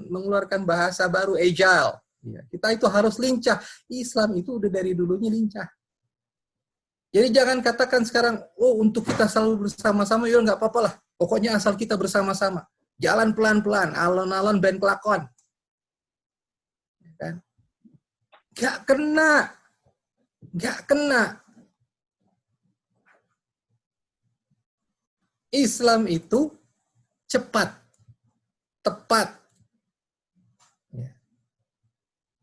mengeluarkan bahasa baru agile, ya, kita itu harus lincah. Islam itu udah dari dulunya lincah. Jadi jangan katakan sekarang, oh untuk kita selalu bersama-sama, ya nggak apa-apa lah. Pokoknya asal kita bersama-sama. Jalan pelan-pelan, alon-alon ben kelakon. Kan? Gak kena. Gak kena. Islam itu cepat, tepat. Ya.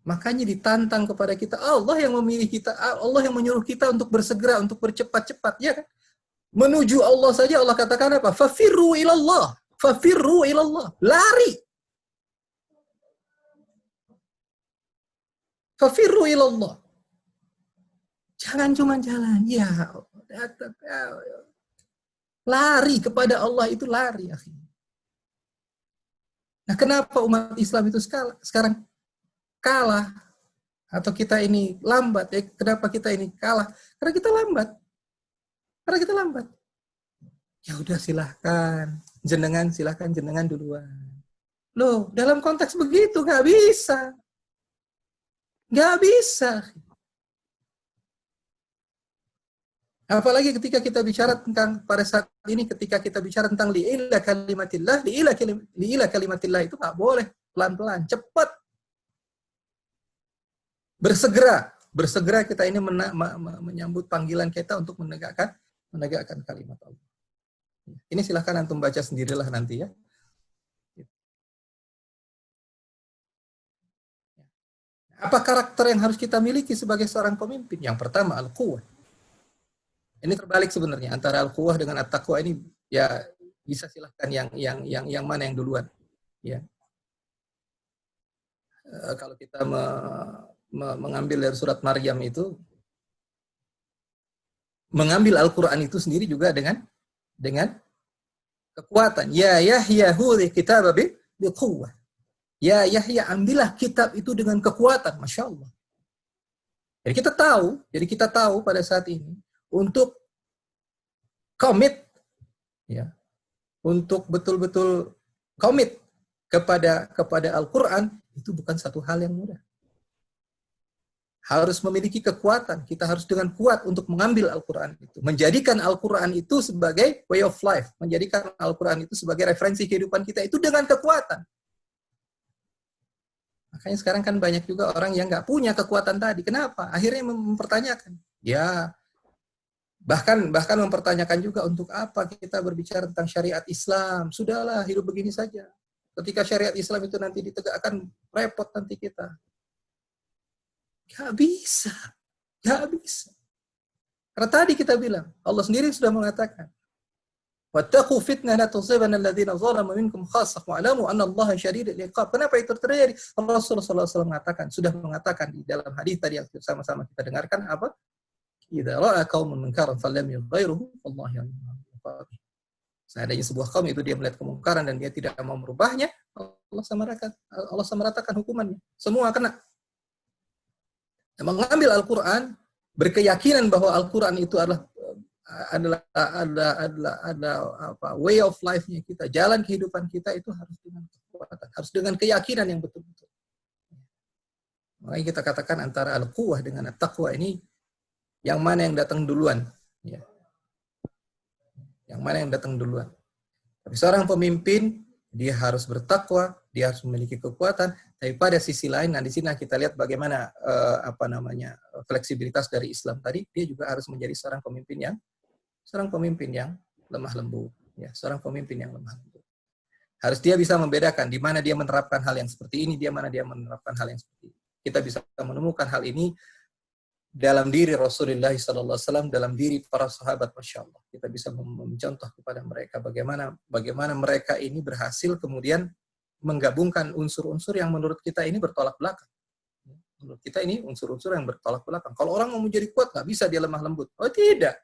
Makanya ditantang kepada kita, Allah yang memilih kita, Allah yang menyuruh kita untuk bersegera, untuk bercepat-cepat. Ya kan? Menuju Allah saja Allah katakan apa? Fafirru ilallah. Fafirru ilallah. Lari. Fafirru ilallah. Jangan cuma jalan. Ya, lari kepada Allah itu lari. Nah, kenapa umat Islam itu sekarang kalah? Atau kita ini lambat? Ya, kenapa kita ini kalah? Karena kita lambat. Karena kita lambat. Ya udah silahkan. Silahkan jenengan duluan. Loh, dalam konteks begitu nggak bisa. Nggak bisa. Apalagi ketika kita bicara tentang pada saat ini, ketika kita bicara tentang li'ila kalimatillah, li'ila kalimatillah itu nggak boleh pelan-pelan, cepat. Bersegera kita ini menyambut panggilan kita untuk menegakkan kalimat Allah. Ini silahkan antum baca sendirilah nanti ya. Apa karakter yang harus kita miliki sebagai seorang pemimpin? Yang pertama, al-quwwah. Ini terbalik sebenarnya antara al-quwwah dengan at-taqwa ini, ya bisa silahkan yang mana yang duluan. Ya. Kalau kita mengambil dari surat Maryam itu, mengambil Al-Quran itu sendiri juga dengan kekuatan. Ya Yahya hudhi kitab biquwwah. Ya Yahya, ambillah kitab itu dengan kekuatan. Masya Allah. Jadi kita tahu pada saat ini untuk komit, ya, untuk betul-betul komit kepada Al-Quran itu bukan satu hal yang mudah. Harus memiliki kekuatan. Kita harus dengan kuat untuk mengambil Al-Quran itu. Menjadikan Al-Quran itu sebagai way of life. Menjadikan Al-Quran itu sebagai referensi kehidupan kita itu dengan kekuatan. Makanya sekarang kan banyak juga orang yang nggak punya kekuatan tadi. Kenapa? Akhirnya mempertanyakan. Ya, bahkan mempertanyakan juga untuk apa kita berbicara tentang syariat Islam. Sudahlah, hidup begini saja. Ketika syariat Islam itu nanti ditegakkan, repot nanti kita. Gak bisa. Karena tadi kita bilang, Allah sendiri sudah mengatakan, wattaqu fitnah la tusibanna alladziina zalamu minkum khassah wa'lamu anna Allaha syadidul iqab. Kenapa itu terjadi? Rasulullah SAW sudah mengatakan di dalam hadis tadi yang sama-sama kita dengarkan apa? Idza ra'a qaumun munkaran falam yughayyiruhu wallahu ya'lamu. Seandainya sebuah kaum itu dia melihat kemungkaran dan dia tidak mau merubahnya, Allah samaratakan hukumannya. Semua kena. Mengambil Al-Quran, berkeyakinan bahwa Al-Quran itu adalah way of life-nya kita, jalan kehidupan kita itu harus dengan kekuatan, harus dengan keyakinan yang betul-betul. Makanya kita katakan antara al-quwwah dengan at-taqwa ini, yang mana yang datang duluan? Ya. Yang mana yang datang duluan? Tapi seorang pemimpin, dia harus bertakwa, dia harus memiliki kekuatan. Tapi pada sisi lain, nah di sini kita lihat bagaimana fleksibilitas dari Islam tadi. Dia juga harus menjadi seorang pemimpin yang lemah lembut. Ya, seorang pemimpin yang lemah lembut. Harus dia bisa membedakan di mana dia menerapkan hal yang seperti ini, di mana dia menerapkan hal yang seperti ini. Kita bisa menemukan hal ini dalam diri Rasulullah SAW, dalam diri para sahabat, Masya Allah. Kita bisa mencontoh kepada mereka bagaimana mereka ini berhasil kemudian menggabungkan unsur-unsur yang menurut kita ini bertolak belakang. Menurut kita ini unsur-unsur yang bertolak belakang. Kalau orang mau menjadi kuat, nggak bisa dia lemah lembut. Oh tidak.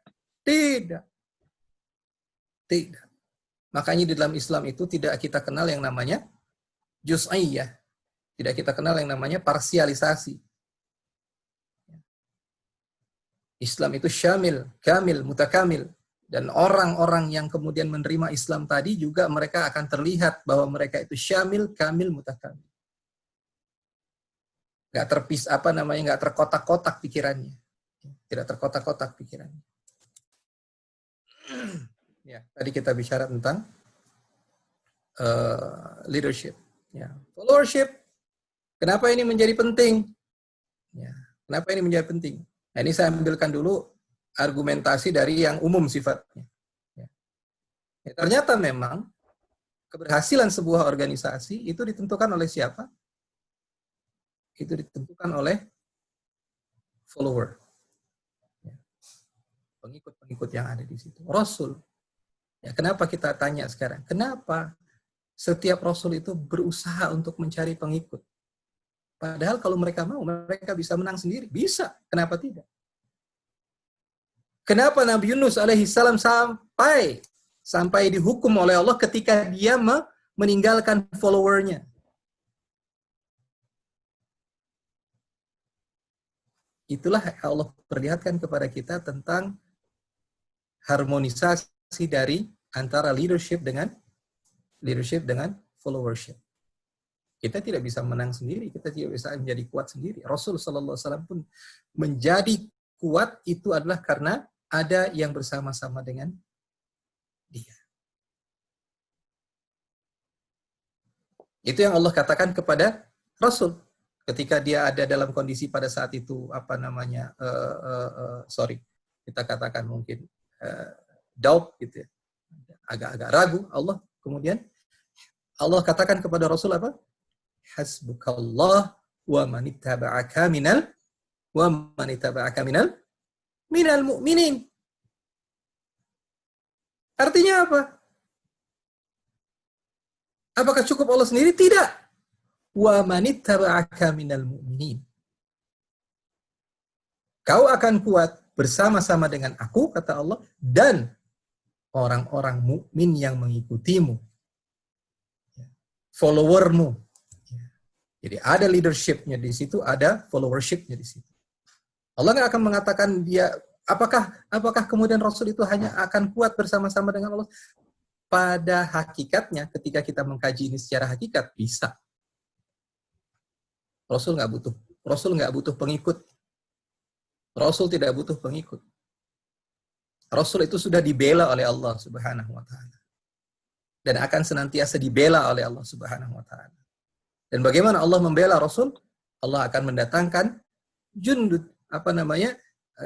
Makanya di dalam Islam itu tidak kita kenal yang namanya juz'iyah. Tidak kita kenal yang namanya parsialisasi. Islam itu syamil, kamil, mutakamil. Dan orang-orang yang kemudian menerima Islam tadi juga mereka akan terlihat bahwa mereka itu syamil, kamil, mutakamil. Nggak nggak terkotak-kotak pikirannya. Tidak terkotak-kotak pikirannya. Ya, tadi kita bicara tentang leadership. Ya. Followership. Kenapa ini menjadi penting? Ya. Kenapa ini menjadi penting? Nah, ini saya ambilkan dulu argumentasi dari yang umum sifatnya. Ya. Ya, ternyata memang keberhasilan sebuah organisasi itu ditentukan oleh siapa? Itu ditentukan oleh follower. Ya. Pengikut-pengikut yang ada di situ. Rasul. Ya, kenapa kita tanya sekarang? Kenapa setiap Rasul itu berusaha untuk mencari pengikut? Padahal kalau mereka mau, mereka bisa menang sendiri. Bisa. Kenapa tidak? Kenapa Nabi Yunus alaihissalam sampai dihukum oleh Allah ketika dia meninggalkan followernya? Itulah Allah perlihatkan kepada kita tentang harmonisasi dari antara leadership dengan followership. Kita tidak bisa menang sendiri, kita tidak bisa menjadi kuat sendiri. Rasul sallallahu alaihi wasallam pun menjadi kuat itu adalah karena ada yang bersama-sama dengan dia. Itu yang Allah katakan kepada Rasul ketika dia ada dalam kondisi pada saat itu kita katakan mungkin doubt gitu ya. Agak-agak ragu, Allah katakan kepada Rasul apa? Hasbukallah wa manittaba'aka minal mu'minin. Artinya apa? Apakah cukup Allah sendiri? Tidak. Wa manittaba'aka minal mu'minin. Kau akan kuat bersama-sama dengan aku, kata Allah, dan orang-orang mukmin yang mengikutimu. Followermu. Jadi ada leadership-nya di situ, ada followership-nya di situ. Allah nggak akan mengatakan dia, apakah kemudian Rasul itu hanya akan kuat bersama-sama dengan Allah? Pada hakikatnya, ketika kita mengkaji ini secara hakikat, bisa. Rasul nggak butuh pengikut. Rasul tidak butuh pengikut. Rasul itu sudah dibela oleh Allah Subhanahu wa taala. Dan akan senantiasa dibela oleh Allah Subhanahu wa taala. Dan bagaimana Allah membela Rasul? Allah akan mendatangkan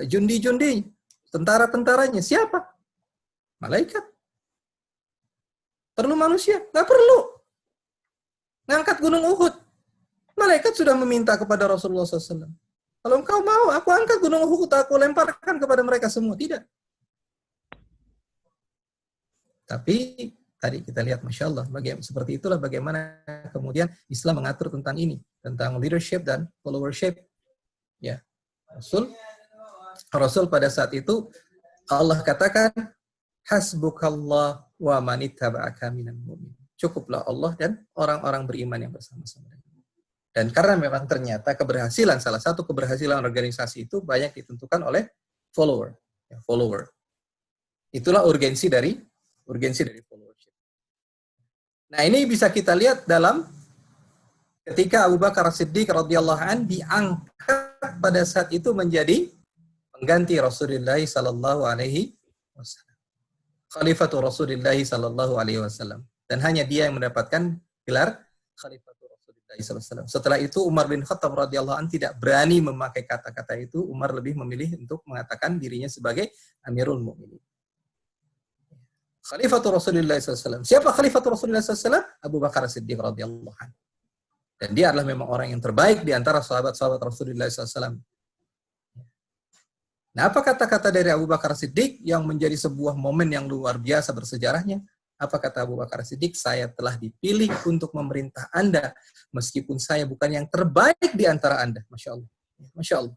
jundi-jundi, tentara-tentaranya. Siapa? Malaikat. Perlu manusia? Nggak perlu. Ngangkat gunung Uhud. Malaikat sudah meminta kepada Rasulullah SAW. Kalau engkau mau, aku angkat gunung Uhud, aku lemparkan kepada mereka semua. Tidak. Tapi tadi kita lihat, Masya Allah, seperti itulah bagaimana kemudian Islam mengatur tentang ini, tentang leadership dan followership. Ya, Rasul pada saat itu Allah katakan, hasbukallah wa manittaba'aka minal mu'minin. Cukuplah Allah dan orang-orang beriman yang bersama-sama dengan. Dan karena memang ternyata salah satu keberhasilan organisasi itu banyak ditentukan oleh follower. Ya, follower. Itulah urgensi dari followership. Nah, ini bisa kita lihat dalam ketika Abu Bakar As-Siddiq radhiyallahu an diangkat pada saat itu menjadi pengganti Rasulullah sallallahu alaihi wasallam. Khalifatul Rasulullah sallallahu alaihi wasallam. Dan hanya dia yang mendapatkan gelar Khalifatul Rasulullah sallallahu alaihi wasallam. Setelah itu Umar bin Khattab radhiyallahu an tidak berani memakai kata-kata itu. Umar lebih memilih untuk mengatakan dirinya sebagai Amirul Mukminin. Khalifatul Rasulullah SAW. Siapa Khalifatul Rasulullah SAW? Abu Bakar As-Siddiq radhiyallahu anhu. Dan dia adalah memang orang yang terbaik di antara sahabat-sahabat Rasulullah SAW. Nah, apa kata-kata dari Abu Bakar As-Siddiq yang menjadi sebuah momen yang luar biasa bersejarahnya? Apa kata Abu Bakar As-Siddiq? Saya telah dipilih untuk memerintah Anda, meskipun saya bukan yang terbaik di antara Anda. Masya Allah. Masya Allah.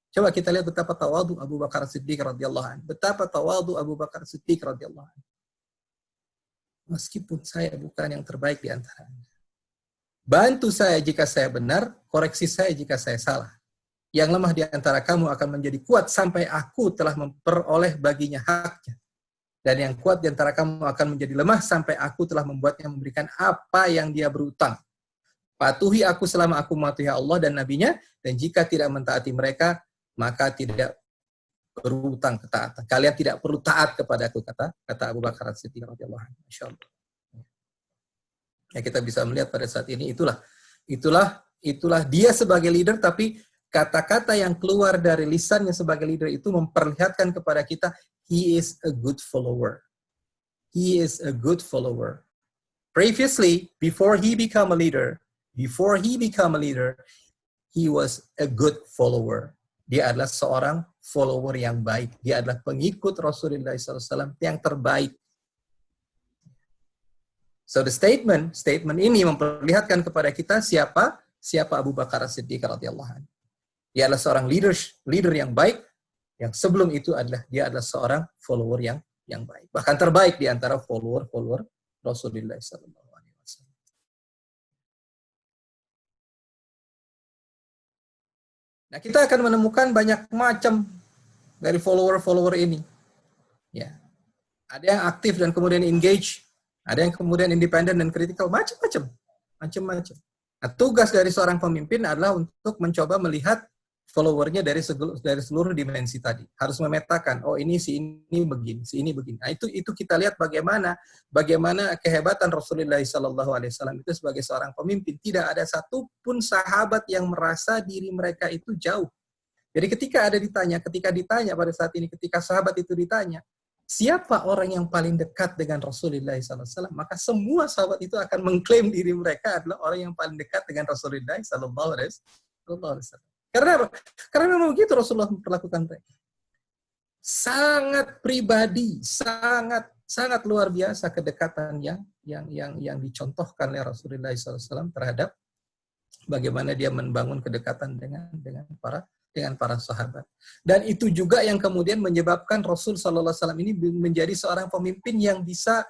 Coba kita lihat betapa tawadu Abu Bakar As-Siddiq radhiyallahu anhu. Betapa tawadu Abu Bakar As-Siddiq radhiyallahu anhu. Meskipun saya bukan yang terbaik di antara Anda. Bantu saya jika saya benar, koreksi saya jika saya salah. Yang lemah di antara kamu akan menjadi kuat sampai aku telah memperoleh baginya haknya. Dan yang kuat di antara kamu akan menjadi lemah sampai aku telah membuatnya memberikan apa yang dia berutang. Patuhi aku selama aku mematuhi Allah dan Nabi-Nya, dan jika tidak mentaati mereka, maka tidak berutang ketaatan. Kalian tidak perlu taat kepada aku, kata Abu Bakar As-Siddiq radhiyallahu anhu. Masyaallah. Ya, kita bisa melihat pada saat ini itulah dia sebagai leader, tapi kata-kata yang keluar dari lisannya sebagai leader itu memperlihatkan kepada kita he is a good follower. He is a good follower. Previously, before he become a leader, he was a good follower. Dia adalah seorang follower yang baik. Dia adalah pengikut Rasulullah SAW yang terbaik. So the statement ini memperlihatkan kepada kita siapa Abu Bakar As-Siddiq radhiyallahu anhu. Dia adalah seorang leader yang baik, yang sebelum itu dia adalah seorang follower yang baik. Bahkan terbaik di antara follower Rasulullah sallallahu alaihi wasallam. Nah, kita akan menemukan banyak macam dari follower ini. Ya. Ada yang aktif dan kemudian engage, ada yang kemudian independen dan kritikal, macam-macam. Nah, tugas dari seorang pemimpin adalah untuk mencoba melihat followernya dari seluruh dimensi tadi. Harus memetakan, oh ini si ini begini, si ini begini. Nah, itu kita lihat bagaimana kehebatan Rasulullah SAW itu sebagai seorang pemimpin. Tidak ada satupun sahabat yang merasa diri mereka itu jauh. Jadi ketika ditanya pada saat ini, ketika sahabat itu ditanya, siapa orang yang paling dekat dengan Rasulullah SAW, maka semua sahabat itu akan mengklaim diri mereka adalah orang yang paling dekat dengan Rasulullah SAW. Karena apa? Karena memang begitu Rasulullah memperlakukan mereka. Sangat pribadi, sangat luar biasa kedekatan yang dicontohkan oleh Rasulullah SAW terhadap bagaimana dia membangun kedekatan dengan para sahabat. Dan itu juga yang kemudian menyebabkan Rasul SAW ini menjadi seorang pemimpin yang bisa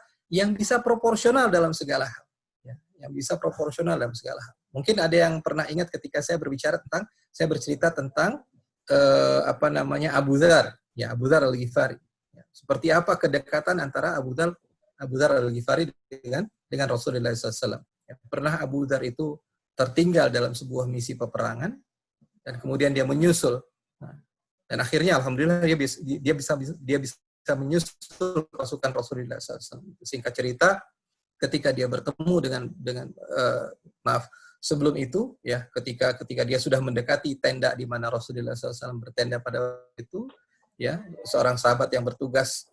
proporsional dalam segala hal. Ya, yang bisa proporsional dalam segala hal. Mungkin ada yang pernah ingat ketika saya bercerita tentang Abu Dzar, ya Abu Dzar Al-Ghifari. Ya, seperti apa kedekatan antara Abu Dzar Al-Ghifari dengan Rasulullah SAW. Ya, pernah Abu Dzar itu tertinggal dalam sebuah misi peperangan dan kemudian dia menyusul. Nah, dan akhirnya alhamdulillah dia bisa menyusul pasukan Rasulullah SAW. Singkat cerita, ketika dia bertemu dengan sebelum itu, ya ketika dia sudah mendekati tenda di mana Rasulullah SAW bertenda pada waktu itu, ya seorang sahabat yang bertugas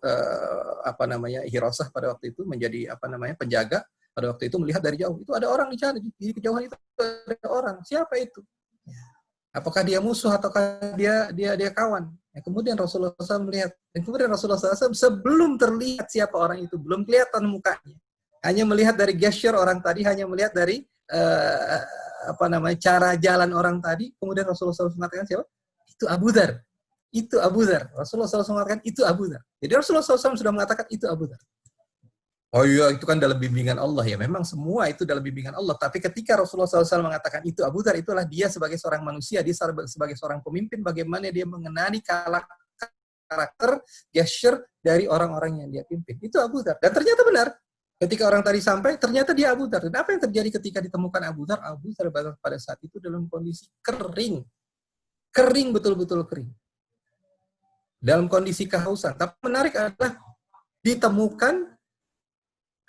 hirasah pada waktu itu menjadi penjaga pada waktu itu melihat dari jauh itu ada orang di kejauhan itu ada orang, siapa itu? Apakah dia musuh ataukah dia kawan? Ya, kemudian Rasulullah SAW melihat, dan kemudian Rasulullah SAW sebelum terlihat siapa orang itu, belum kelihatan mukanya, hanya melihat dari gesture orang tadi, hanya melihat dari cara jalan orang tadi, kemudian Rasulullah SAW mengatakan siapa? Itu Abu Dzar. Itu Abu Dzar. Rasulullah SAW mengatakan itu Abu Dzar. Jadi Rasulullah SAW sudah mengatakan itu Abu Dzar. Oh iya, itu kan dalam bimbingan Allah ya. Memang semua itu dalam bimbingan Allah. Tapi ketika Rasulullah SAW mengatakan itu Abu Dzar, itulah dia sebagai seorang manusia, dia sebagai seorang pemimpin, bagaimana dia mengenali karakter, gesture dari orang-orang yang dia pimpin. Itu Abu Dzar. Dan ternyata benar. Ketika orang tadi sampai, ternyata dia Abu Dzar. Dan apa yang terjadi ketika ditemukan Abu Dzar? Abu Dzar pada saat itu dalam kondisi kering. Kering, betul-betul kering. Dalam kondisi kehausan. Tapi menarik adalah ditemukan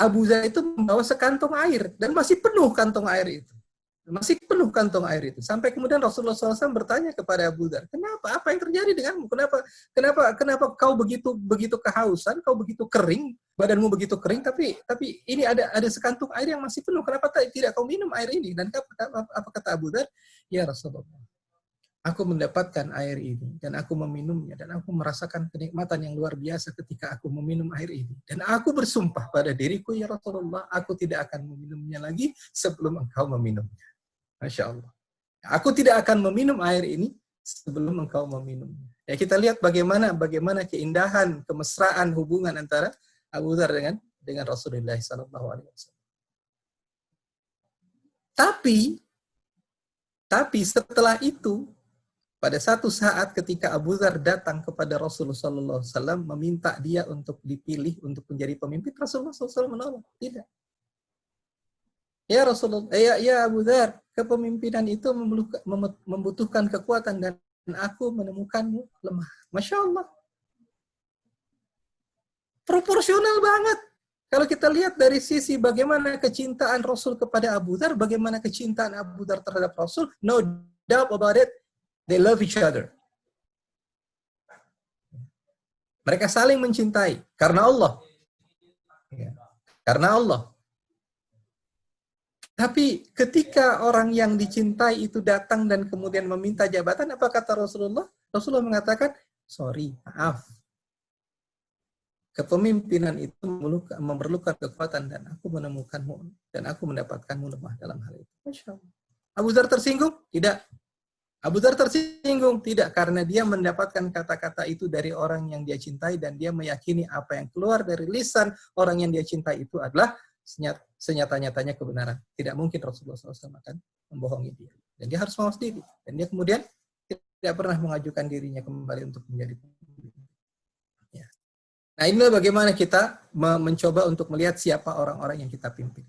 Abu Dzar itu membawa sekantong air. Dan masih penuh kantong air itu. Sampai kemudian Rasulullah SAW bertanya kepada Abu Dzar, kenapa? Apa yang terjadi denganmu? Kenapa kau begitu kehausan? Kau begitu kering, badanmu begitu kering, tapi ini ada sekantung air yang masih penuh. Kenapa tidak kau minum air ini? Dan apa kata Abu Dzar? Ya Rasulullah, aku mendapatkan air ini dan aku meminumnya dan aku merasakan kenikmatan yang luar biasa ketika aku meminum air ini. Dan aku bersumpah pada diriku, ya Rasulullah, aku tidak akan meminumnya lagi sebelum engkau meminumnya. Masya Allah. Aku tidak akan meminum air ini sebelum engkau meminumnya. Ya, kita lihat bagaimana keindahan, kemesraan hubungan antara Abu Dzar dengan Rasulullah SAW. Tapi setelah itu, pada satu saat ketika Abu Dzar datang kepada Rasulullah SAW meminta dia untuk dipilih untuk menjadi pemimpin, Rasulullah SAW menolak. Tidak. Ya Rasulullah, ya Abu Dzar, kepemimpinan itu membutuhkan kekuatan dan aku menemukanmu lemah. Masya Allah. Proporsional banget. Kalau kita lihat dari sisi bagaimana kecintaan Rasul kepada Abu Dzar, bagaimana kecintaan Abu Dzar terhadap Rasul, no doubt about it, they love each other. Mereka saling mencintai karena Allah. Karena Allah. Tapi ketika orang yang dicintai itu datang dan kemudian meminta jabatan, apa kata Rasulullah? Rasulullah mengatakan, sorry, maaf. Kepemimpinan itu memerlukan kekuatan dan aku menemukanmu dan aku mendapatkanmu lemah dalam hal itu. Masya Allah. Abu Dzar tersinggung? Tidak. Abu Dzar tersinggung? Tidak, karena dia mendapatkan kata-kata itu dari orang yang dia cintai dan dia meyakini apa yang keluar dari lisan orang yang dia cintai itu adalah senyata-nyatanya kebenaran. Tidak mungkin Rasulullah SAW akan membohongi dia. Dan dia harus mawas diri. Dan dia kemudian tidak pernah mengajukan dirinya kembali untuk menjadi pemimpin. Ya. Nah, inilah bagaimana kita mencoba untuk melihat siapa orang-orang yang kita pimpin.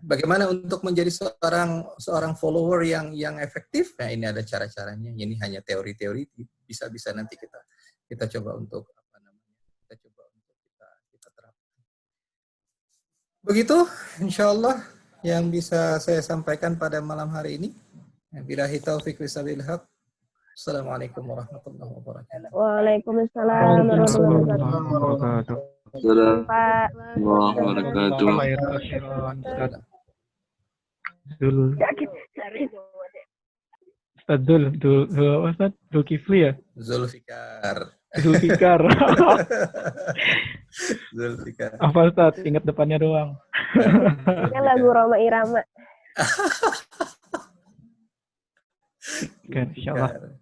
Bagaimana untuk menjadi seorang follower yang efektif? Nah, ini ada cara-caranya. Ini hanya teori-teori, bisa nanti kita coba untuk kita terapkan. Begitu, insya Allah yang bisa saya sampaikan pada malam hari ini. Billahi taufiq wabillahi haq. Assalamualaikum warahmatullahi wabarakatuh. Waalaikumsalam warahmatullahi wabarakatuh. Pak. Zulkifli ya? Zulfikar. Zulfikar. Zulfikar. Apa Ustaz? Ingat depannya doang. Ini lagu Roma Irama. Oke, insyaallah.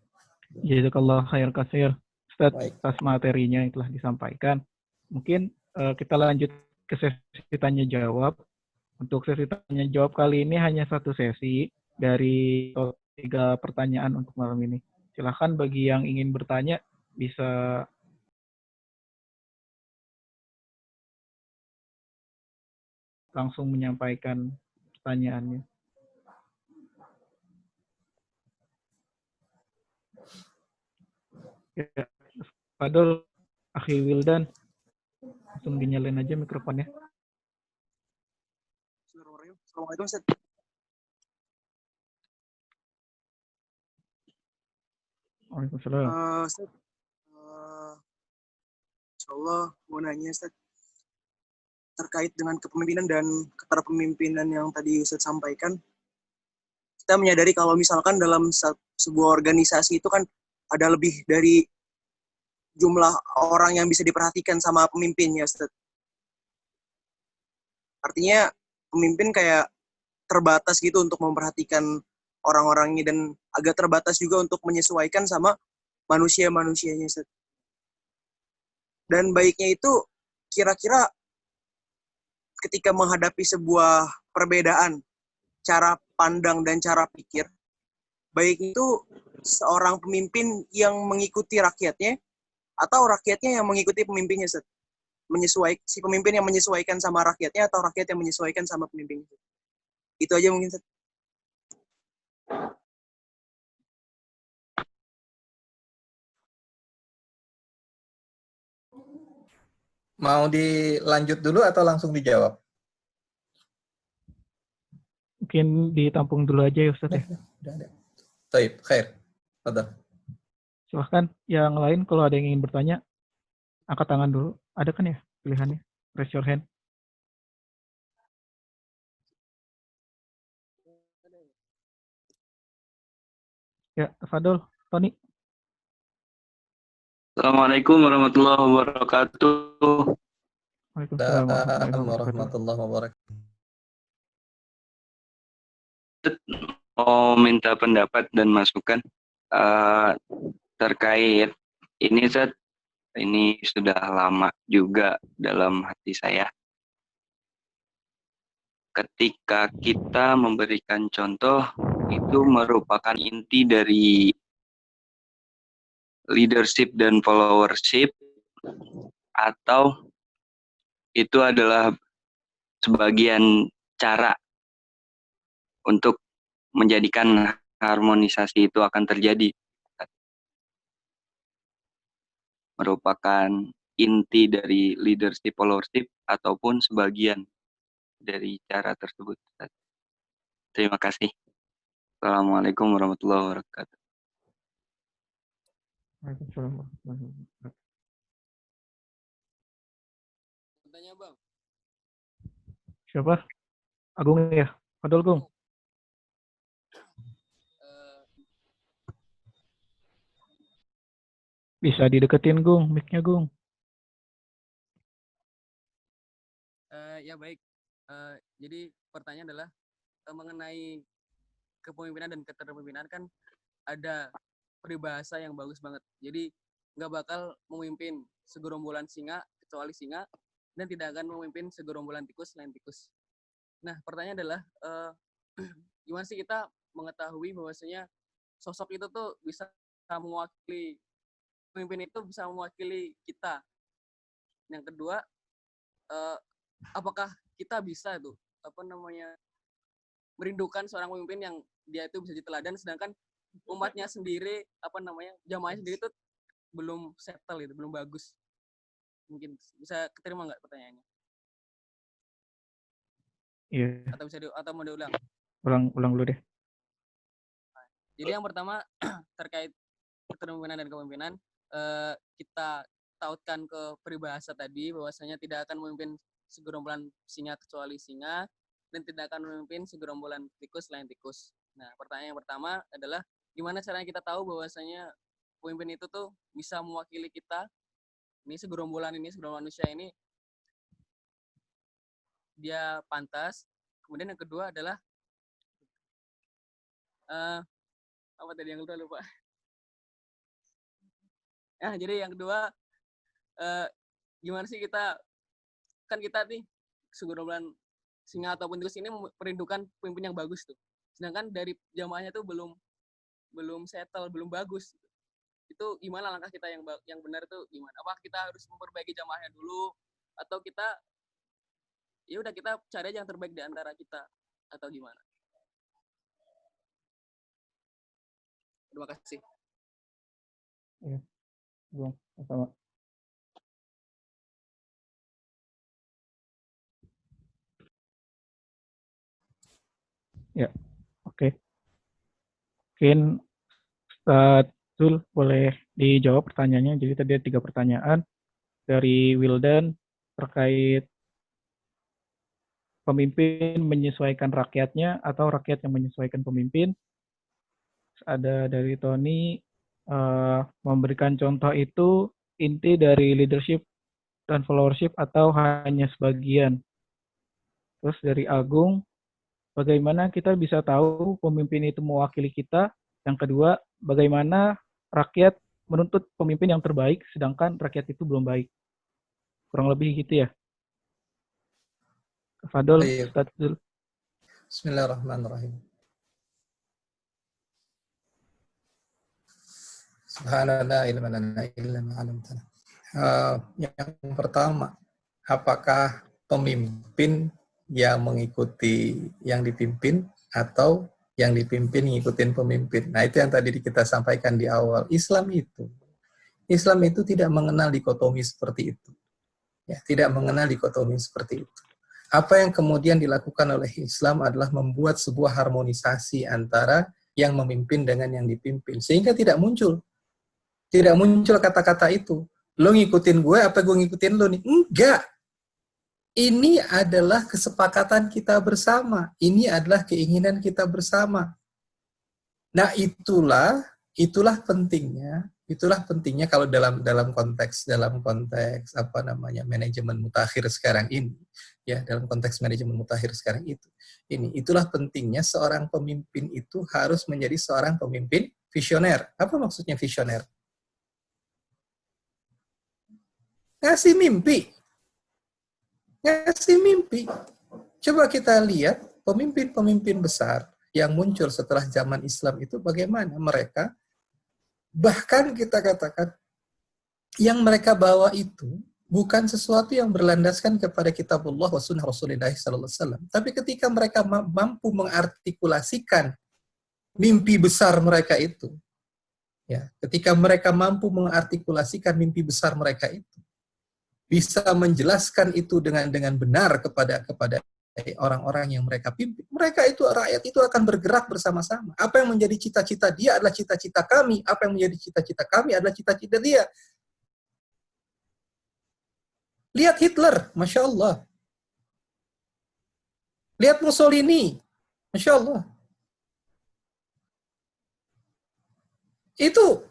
Jazakallah khair kasir. Ustaz, atas materinya yang telah disampaikan. Mungkin kita lanjut ke sesi tanya jawab. Untuk sesi tanya jawab kali ini hanya satu sesi dari 3 pertanyaan untuk malam ini. Silakan bagi yang ingin bertanya bisa langsung menyampaikan pertanyaannya. Ya, Fadol, Akhi Wildan, langsung dinyalain aja mikrofonnya. Assalamualaikum Ustaz. Waalaikumsalam. Ustaz, insyaallah mau nanya Ustaz terkait dengan kepemimpinan dan keterpemimpinan yang tadi Ustaz sampaikan. Kita menyadari kalau misalkan dalam sebuah organisasi itu kan ada lebih dari jumlah orang yang bisa diperhatikan sama pemimpinnya, Ustaz. Artinya pemimpin kayak terbatas gitu untuk memperhatikan orang-orangnya dan agak terbatas juga untuk menyesuaikan sama manusia-manusianya, Ustaz. Dan baiknya itu kira-kira ketika menghadapi sebuah perbedaan cara pandang dan cara pikir, baik itu seorang pemimpin yang mengikuti rakyatnya atau rakyatnya yang mengikuti pemimpinnya, Ustaz. Si pemimpin yang menyesuaikan sama rakyatnya atau rakyat yang menyesuaikan sama pemimpinnya. Itu aja mungkin, Ustaz. Mau dilanjut dulu atau langsung dijawab? Mungkin ditampung dulu aja ya Ustaz ya. Udah ada. Baik, khair. Fadhal. Silahkan yang lain kalau ada yang ingin bertanya, angkat tangan dulu. Ada kan ya pilihannya? Raise your hand. Ya, Fadol, Tony. Assalamualaikum warahmatullahi wabarakatuh. Waalaikumsalam warahmatullahi wabarakatuh. Mau minta pendapat dan masukan terkait ini, Ustaz. Ini sudah lama juga dalam hati saya. ketika kita memberikan contoh itu merupakan inti dari leadership dan followership, atau itu adalah sebagian cara untuk menjadikan harmonisasi itu akan terjadi? Merupakan inti dari leadership followership ataupun sebagian dari cara tersebut. Terima kasih. Assalamualaikum warahmatullahi wabarakatuh. Waalaikumsalam warahmatullahi wabarakatuh. Tanya Bang. Siapa? Agung ya? Fadol Gung. Bisa dideketin Gung, mic-nya Gung. Ya baik. Jadi pertanyaan adalah mengenai kepemimpinan dan keterpemimpinan kan ada peribahasa yang bagus banget. Jadi nggak bakal memimpin segerombolan singa kecuali singa, dan tidak akan memimpin segerombolan tikus selain tikus. Nah pertanyaan adalah gimana sih kita mengetahui bahwasanya sosok itu tuh bisa mewakili, pemimpin itu bisa mewakili kita. Yang kedua, apakah kita bisa tuh merindukan seorang pemimpin yang dia itu bisa diteladan, sedangkan umatnya sendiri jamaahnya sendiri tuh belum settle itu, belum bagus. Mungkin bisa keterima nggak pertanyaannya? Iya. Atau mau diulang? Ulang dulu deh. Jadi yang pertama terkait keterpemimpinan dan kepemimpinan, kita tautkan ke peribahasa tadi bahwasanya tidak akan memimpin segerombolan singa kecuali singa, dan tidak akan memimpin segerombolan tikus selain tikus. Nah, pertanyaan yang pertama adalah gimana caranya kita tahu bahwasanya pemimpin itu tuh bisa mewakili kita, segerombolan manusia ini dia pantas. Kemudian yang kedua adalah apa tadi yang lupa. Jadi yang kedua, gimana sih kita nih segerombolan singa ataupun tikus ini merindukan pemimpin yang bagus tuh. Sedangkan dari jamaahnya tuh belum settle, belum bagus. Itu gimana langkah kita yang benar tuh gimana? Apa kita harus memperbaiki jamaahnya dulu, atau kita ya udah kita cari aja yang terbaik di antara kita, atau gimana? Terima kasih. Iya. Gung, sama. Ya, oke. Mungkin Ustadz Zul boleh dijawab pertanyaannya. Jadi tadi ada 3 pertanyaan dari Wildan terkait pemimpin menyesuaikan rakyatnya atau rakyat yang menyesuaikan pemimpin. Ada dari Tony, memberikan contoh itu inti dari leadership dan followership atau hanya sebagian. Terus dari Agung, bagaimana kita bisa tahu pemimpin itu mewakili kita? Yang kedua, bagaimana rakyat menuntut pemimpin yang terbaik sedangkan rakyat itu belum baik? Kurang lebih gitu ya. Fadol, Ustadz Zul. Bismillahirrahmanirrahim. Subhanallah ilma lana illa ma 'allamtana. Yang pertama, apakah pemimpin yang mengikuti yang dipimpin atau yang dipimpin ngikutin pemimpin? Nah, itu yang tadi kita sampaikan di awal. Islam itu tidak mengenal dikotomi seperti itu. Ya, tidak mengenal dikotomi seperti itu. Apa yang kemudian dilakukan oleh Islam adalah membuat sebuah harmonisasi antara yang memimpin dengan yang dipimpin, sehingga tidak muncul kata-kata itu. Lo ngikutin gue, apa gue ngikutin lo nih? Enggak. Ini adalah kesepakatan kita bersama. Ini adalah keinginan kita bersama. Nah, itulah pentingnya kalau dalam konteks manajemen mutakhir sekarang ini, ya, dalam konteks manajemen mutakhir sekarang itulah pentingnya seorang pemimpin itu harus menjadi seorang pemimpin visioner. Apa maksudnya visioner? Ngasih mimpi. Coba kita lihat pemimpin-pemimpin besar yang muncul setelah zaman Islam itu bagaimana mereka, bahkan kita katakan yang mereka bawa itu bukan sesuatu yang berlandaskan kepada kitabullah wa sunnah Rasulullah SAW. Tapi ketika mereka mampu mengartikulasikan mimpi besar mereka itu, ya, ketika mereka mampu mengartikulasikan mimpi besar mereka itu, bisa menjelaskan itu dengan benar kepada orang-orang yang mereka pimpin, mereka itu, rakyat itu akan bergerak bersama-sama. Apa yang menjadi cita-cita dia adalah cita-cita kami, apa yang menjadi cita-cita kami adalah cita-cita dia. Lihat Hitler, Masya Allah. Lihat Mussolini, Masya Allah. Itu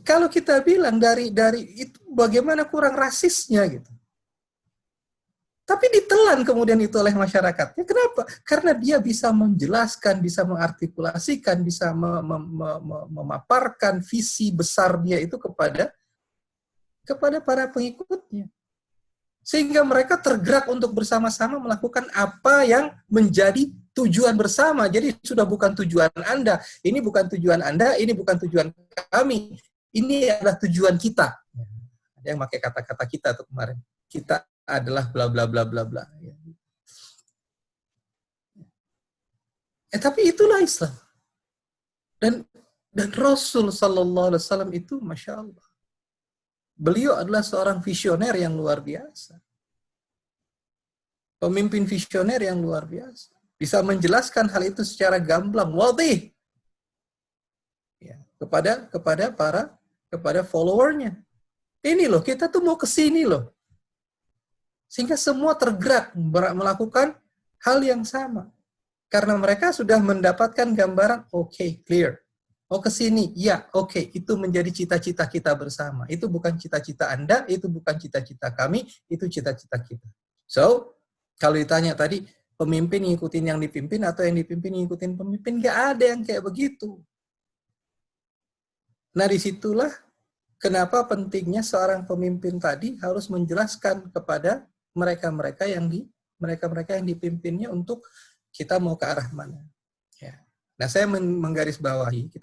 kalau kita bilang dari itu bagaimana kurang rasisnya gitu. Tapi ditelan kemudian itu oleh masyarakatnya. Kenapa? Karena dia bisa menjelaskan, bisa mengartikulasikan, bisa memaparkan visi besar dia itu kepada para pengikutnya. Sehingga mereka tergerak untuk bersama-sama melakukan apa yang menjadi tujuan bersama. Jadi sudah bukan tujuan Anda, ini bukan tujuan Anda, ini bukan tujuan kami. Ini adalah tujuan kita. Ada yang pakai kata-kata kita tuh kemarin. Kita adalah bla bla bla bla bla. Tapi itulah Islam. Dan Rasul Sallallahu Alaihi Wasallam itu, Masya Allah, beliau adalah seorang visioner yang luar biasa. Pemimpin visioner yang luar biasa. Bisa menjelaskan hal itu secara gamblang, wadih, ya, kepada followernya. Ini loh, kita tuh mau ke sini loh. Sehingga semua tergerak melakukan hal yang sama. Karena mereka sudah mendapatkan gambaran, oke, clear. Oh ke sini, ya, oke, itu menjadi cita-cita kita bersama. Itu bukan cita-cita Anda, itu bukan cita-cita kami, itu cita-cita kita. So, kalau ditanya tadi, pemimpin ngikutin yang dipimpin atau yang dipimpin ngikutin pemimpin, nggak ada yang kayak begitu. Nah, disitulah kenapa pentingnya seorang pemimpin tadi harus menjelaskan kepada mereka-mereka yang dipimpinnya untuk kita mau ke arah mana. Ya. Nah, saya menggarisbawahi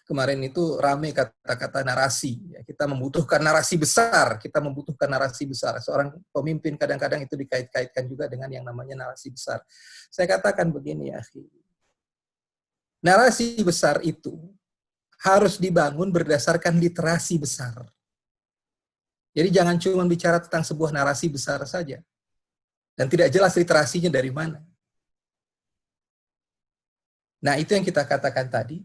kemarin itu ramai kata-kata narasi. Ya, kita membutuhkan narasi besar. Seorang pemimpin kadang-kadang itu dikait-kaitkan juga dengan yang namanya narasi besar. Saya katakan begini, ya, narasi besar itu harus dibangun berdasarkan literasi besar. Jadi jangan cuma bicara tentang sebuah narasi besar saja. Dan tidak jelas literasinya dari mana. Nah, itu yang kita katakan tadi.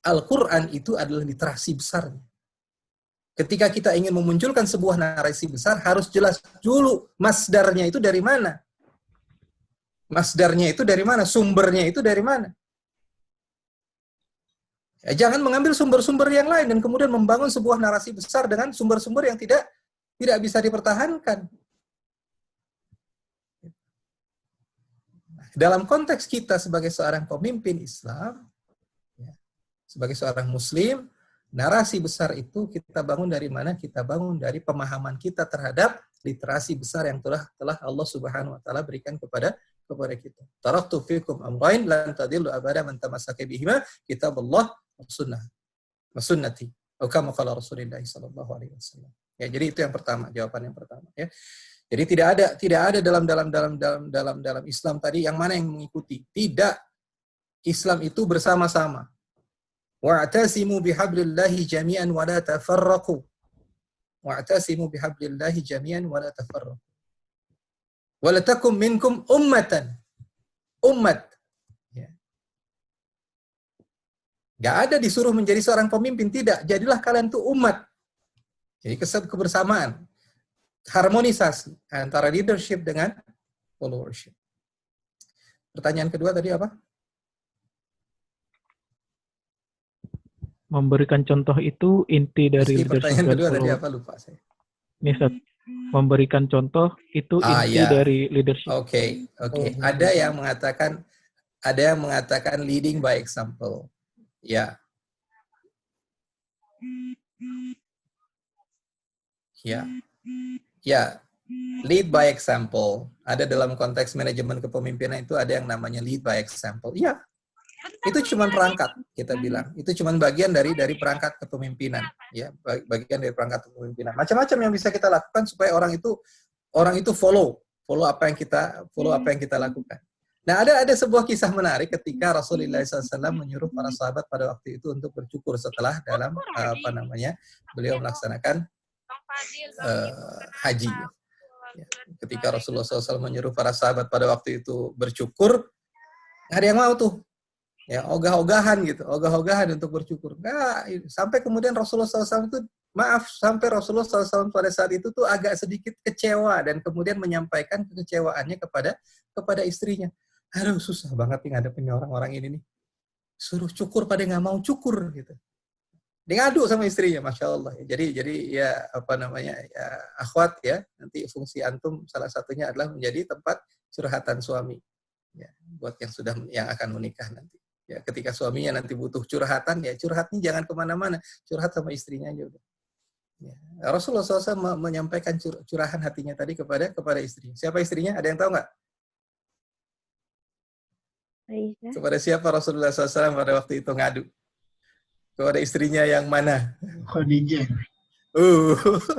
Al-Quran itu adalah literasi besarnya. Ketika kita ingin memunculkan sebuah narasi besar, harus jelas dulu masdarnya itu dari mana. Masdarnya itu dari mana? Sumbernya itu dari mana? Ya, jangan mengambil sumber-sumber yang lain dan kemudian membangun sebuah narasi besar dengan sumber-sumber yang tidak bisa dipertahankan. Dalam konteks kita sebagai seorang pemimpin Islam, ya, sebagai seorang Muslim, narasi besar itu kita bangun dari mana? Kita bangun dari pemahaman kita terhadap literasi besar yang telah Allah Subhanahu wa taala berikan kepada kita. Taraktu fikum amrayn lan tadillu abada man tamassaka bihima, kitabullah wa sunnati. Atau kama qala Rasulullah sallallahu alaihi wasallam. Ya, jadi itu yang pertama, jawaban yang pertama, ya. Jadi tidak ada dalam Islam tadi yang mana yang mengikuti. Tidak. Islam itu bersama-sama. Wa'tasimu bihablillahi jami'an wa la tafarraqu. Wa'tasimu bihablillahi jami'an wa la tafarraqu. Wa la takum minkum ummatan. Ummat. Ya. Gak ada disuruh menjadi seorang pemimpin, tidak. Jadilah kalian itu umat. Jadi kebersamaan. Harmonisasi antara leadership dengan followership. Pertanyaan kedua tadi apa? Memberikan contoh itu inti dari leadership. Pertanyaan kedua tadi apa, lupa saya. Ini Ustaz, memberikan contoh itu inti dari leadership. Oke. Ada yang mengatakan leading by example. Ya. Ya. Lead by example. Ada dalam konteks manajemen kepemimpinan itu ada yang namanya lead by example. Iya, itu cuma perangkat, kita bilang. Itu cuma bagian dari perangkat kepemimpinan, ya, bagian dari perangkat kepemimpinan. Macam-macam yang bisa kita lakukan supaya orang itu follow apa yang kita lakukan. Nah, ada sebuah kisah menarik ketika Rasulullah SAW menyuruh para sahabat pada waktu itu untuk bercukur setelah dalam beliau melaksanakan haji. Ya, ketika Rasulullah SAW menyuruh para sahabat pada waktu itu bercukur, nggak ada yang mau tuh, ya, ogah-ogahan untuk bercukur. Nggak, sampai kemudian Rasulullah SAW itu sampai Rasulullah SAW pada saat itu tuh agak sedikit kecewa dan kemudian menyampaikan kekecewaannya kepada istrinya. Aduh, susah banget nih ngadepin orang-orang ini nih. Suruh cukur pada nggak mau cukur gitu. Dia ngadu sama istrinya, Masya Allah. Jadi ya ya, akhwat ya, nanti fungsi antum salah satunya adalah menjadi tempat curhatan suami. Ya, buat yang akan menikah nanti. Ya, ketika suaminya nanti butuh curhatan, ya curhatnya jangan kemana-mana, curhat sama istrinya aja udah. Ya. Rasulullah SAW menyampaikan curahan hatinya tadi kepada istrinya. Siapa istrinya? Ada yang tahu nggak? Aisyah. Kepada siapa Rasulullah SAW pada waktu itu ngadu? Kepada istrinya yang mana? Khadijah.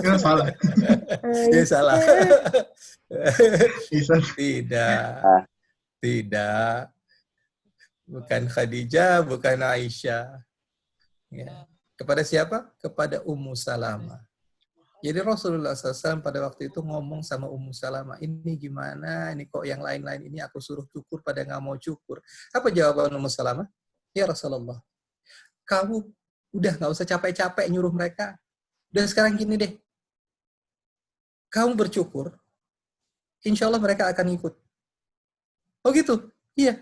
Ya salah. Ya salah. Bisa. Tidak. Bukan Khadijah, bukan Aisyah. Ya. Kepada siapa? Kepada Ummu Salamah. Jadi Rasulullah SAW pada waktu itu ngomong sama Ummu Salamah, ini gimana, ini kok yang lain-lain ini aku suruh cukur pada nggak mau cukur. Apa jawaban Ummu Salamah? Ya Rasulullah, kamu udah nggak usah capek-capek nyuruh mereka. Udah sekarang gini deh, kamu bercukur, insya Allah mereka akan ikut. Oh gitu? Iya.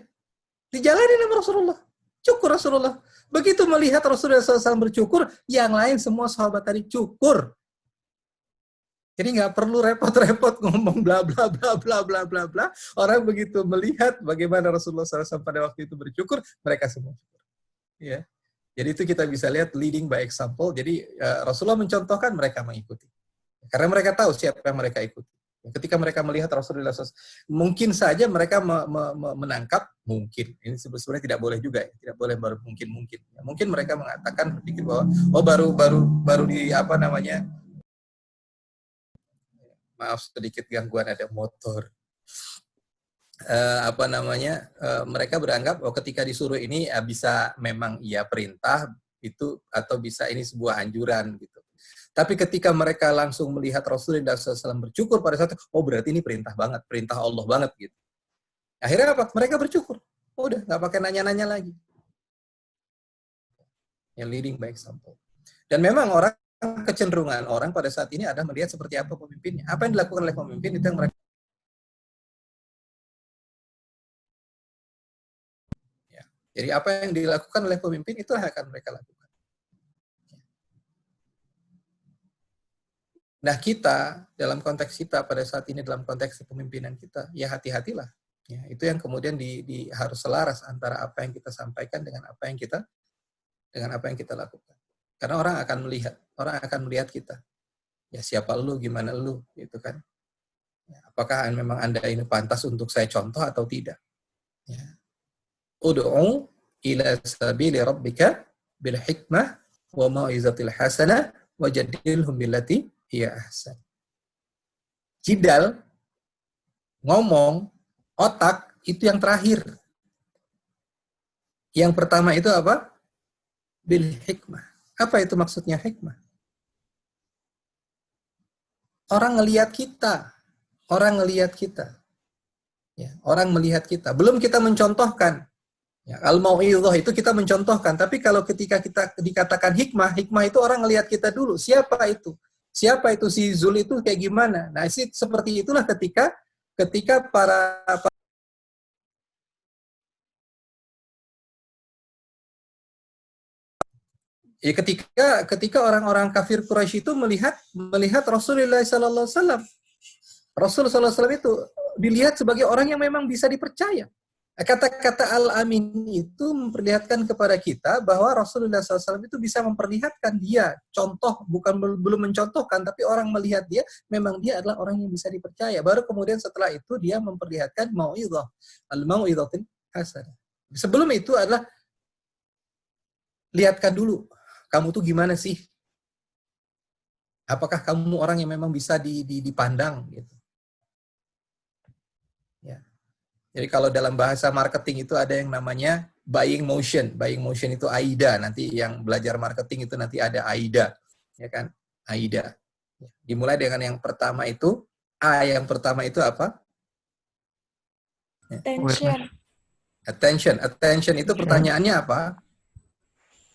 Dijalanin sama Rasulullah. Cukur Rasulullah. Begitu melihat Rasulullah SAW bercukur, yang lain semua sahabat tadi cukur. Jadi nggak perlu repot-repot ngomong bla bla bla bla bla bla bla. Orang begitu melihat bagaimana Rasulullah SAW pada waktu itu bercukur, mereka semua cukur. Ya. Jadi itu kita bisa lihat leading by example. Jadi Rasulullah mencontohkan, mereka mengikuti. Karena mereka tahu siapa yang mereka ikuti. Ketika mereka melihat Rasulullah SAW, mungkin saja mereka menangkap, mungkin. Ini sebenarnya tidak boleh juga, ya. Tidak boleh baru mungkin. Ya, mungkin mereka mengatakan berpikir bahwa baru di maaf sedikit gangguan, ada motor. Mereka beranggap ketika disuruh ini bisa memang perintah itu, atau bisa ini sebuah anjuran gitu. Tapi ketika mereka langsung melihat Rasulullah SAW bercukur pada saat itu, berarti ini perintah banget, perintah Allah banget gitu. Akhirnya apa? Mereka bercukur. Udah, nggak pakai nanya-nanya lagi. Yang leading by example. Dan memang kecenderungan orang pada saat ini adalah melihat seperti apa pemimpinnya. Apa yang dilakukan oleh pemimpin itu yang mereka. Ya. Jadi apa yang dilakukan oleh pemimpin itulah yang akan mereka lakukan. Nah, kita dalam konteks kita pada saat ini, dalam konteks kepemimpinan kita, ya hati-hatilah. Ya, itu yang kemudian harus selaras antara apa yang kita sampaikan dengan apa yang kita lakukan. Karena orang akan melihat kita. Ya, siapa lu, gimana lu, gitu kan. Ya, apakah memang Anda ini pantas untuk saya contoh atau tidak? Ya. Ud'u ila sabili rabbika bil hikmah wa mau'izatil hasanah wajadilhum billati hiya ahsan. Jidal, ngomong, otak, itu yang terakhir. Yang pertama itu apa? Bil hikmah. Apa itu maksudnya hikmah? Orang ngelihat kita. Ya, orang melihat kita. Belum kita mencontohkan. Ya, al-mau'izah itu kita mencontohkan. Tapi kalau ketika kita dikatakan hikmah itu orang ngelihat kita dulu. Siapa itu? Siapa itu si Zul itu kayak gimana? Nah, seperti itulah ketika para ya, ketika orang-orang kafir Quraisy itu melihat Rasulullah sallallahu alaihi wasallam. Rasulullah sallallahu alaihi wasallam itu dilihat sebagai orang yang memang bisa dipercaya. Kata-kata al-amin itu memperlihatkan kepada kita bahwa Rasulullah SAW itu bisa memperlihatkan dia. Contoh, bukan belum mencontohkan, tapi orang melihat dia, memang dia adalah orang yang bisa dipercaya. Baru kemudian setelah itu dia memperlihatkan mau'idhah. Al-mau'idhatil hasanah. Sebelum itu adalah, lihatkan dulu, kamu tuh gimana sih? Apakah kamu orang yang memang bisa dipandang? Gitu. Ya. Jadi kalau dalam bahasa marketing itu ada yang namanya buying motion. Buying motion itu AIDA. Nanti yang belajar marketing itu nanti ada AIDA. Ya kan? AIDA. Dimulai dengan yang pertama itu. A yang pertama itu apa? Attention. Attention. Attention itu pertanyaannya apa?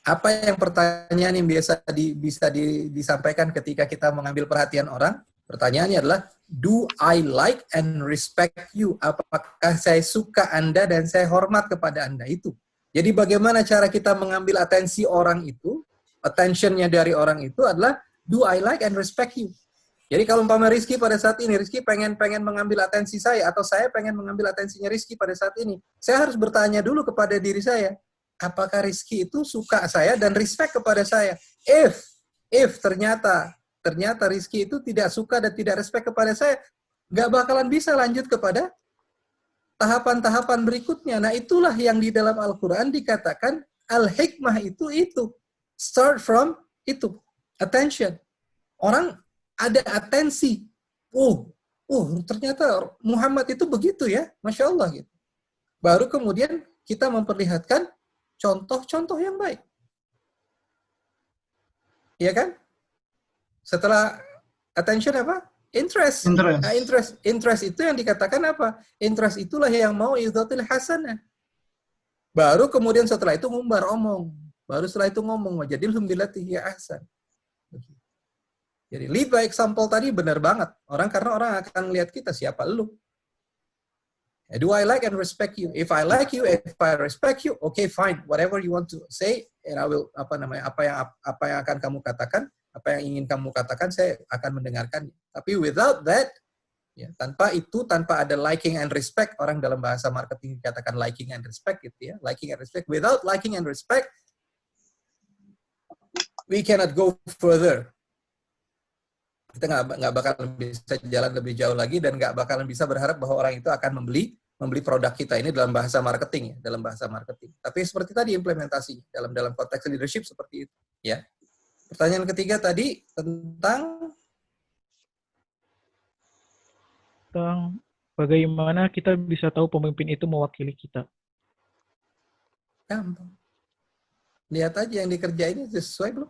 Apa yang pertanyaan yang biasa bisa disampaikan ketika kita mengambil perhatian orang? Pertanyaannya adalah, do I like and respect you? Apakah saya suka Anda dan saya hormat kepada Anda? Itu. Jadi bagaimana cara kita mengambil atensi orang itu, attention-nya dari orang itu adalah, do I like and respect you? Jadi kalau umpama Rizky pada saat ini, Rizky pengen mengambil atensi saya, atau saya pengen mengambil atensinya Rizky pada saat ini, saya harus bertanya dulu kepada diri saya, apakah Rizky itu suka saya dan respect kepada saya? If ternyata Rizky itu tidak suka dan tidak respect kepada saya, nggak bakalan bisa lanjut kepada tahapan-tahapan berikutnya. Nah, itulah yang di dalam Al-Quran dikatakan al-hikmah itu. Start from itu. Attention. Orang ada atensi. Ternyata Muhammad itu begitu ya. Masya Allah. Gitu. Baru kemudian kita memperlihatkan contoh-contoh yang baik. Iya kan? Setelah attention apa? Interest. Nah, interest itu yang dikatakan apa? Interest itulah yang mau idzatil hasanah. Baru kemudian setelah itu ngumbar omong. Baru setelah itu ngomong wajadilhum billati hiya ahsan. Jadi lead by example tadi benar banget. Karena orang akan lihat kita siapa lu. Do I like and respect you? If I like you, if I respect you, okay, fine. Whatever you want to say, and I will apa yang akan kamu katakan, apa yang ingin kamu katakan, saya akan mendengarkan. Tapi without that, ya, tanpa ada liking and respect, orang dalam bahasa marketing dikatakan liking and respect, gitu ya, liking and respect. Without liking and respect, we cannot go further. Kita nggak bakalan bisa jalan lebih jauh lagi dan nggak bakalan bisa berharap bahwa orang itu akan membeli produk kita. Ini dalam bahasa marketing ya, dalam bahasa marketing. Tapi seperti tadi implementasi dalam konteks leadership seperti itu, ya. Pertanyaan ketiga tadi tentang bagaimana kita bisa tahu pemimpin itu mewakili kita. Gampang. Lihat aja yang dikerjain sesuai belum?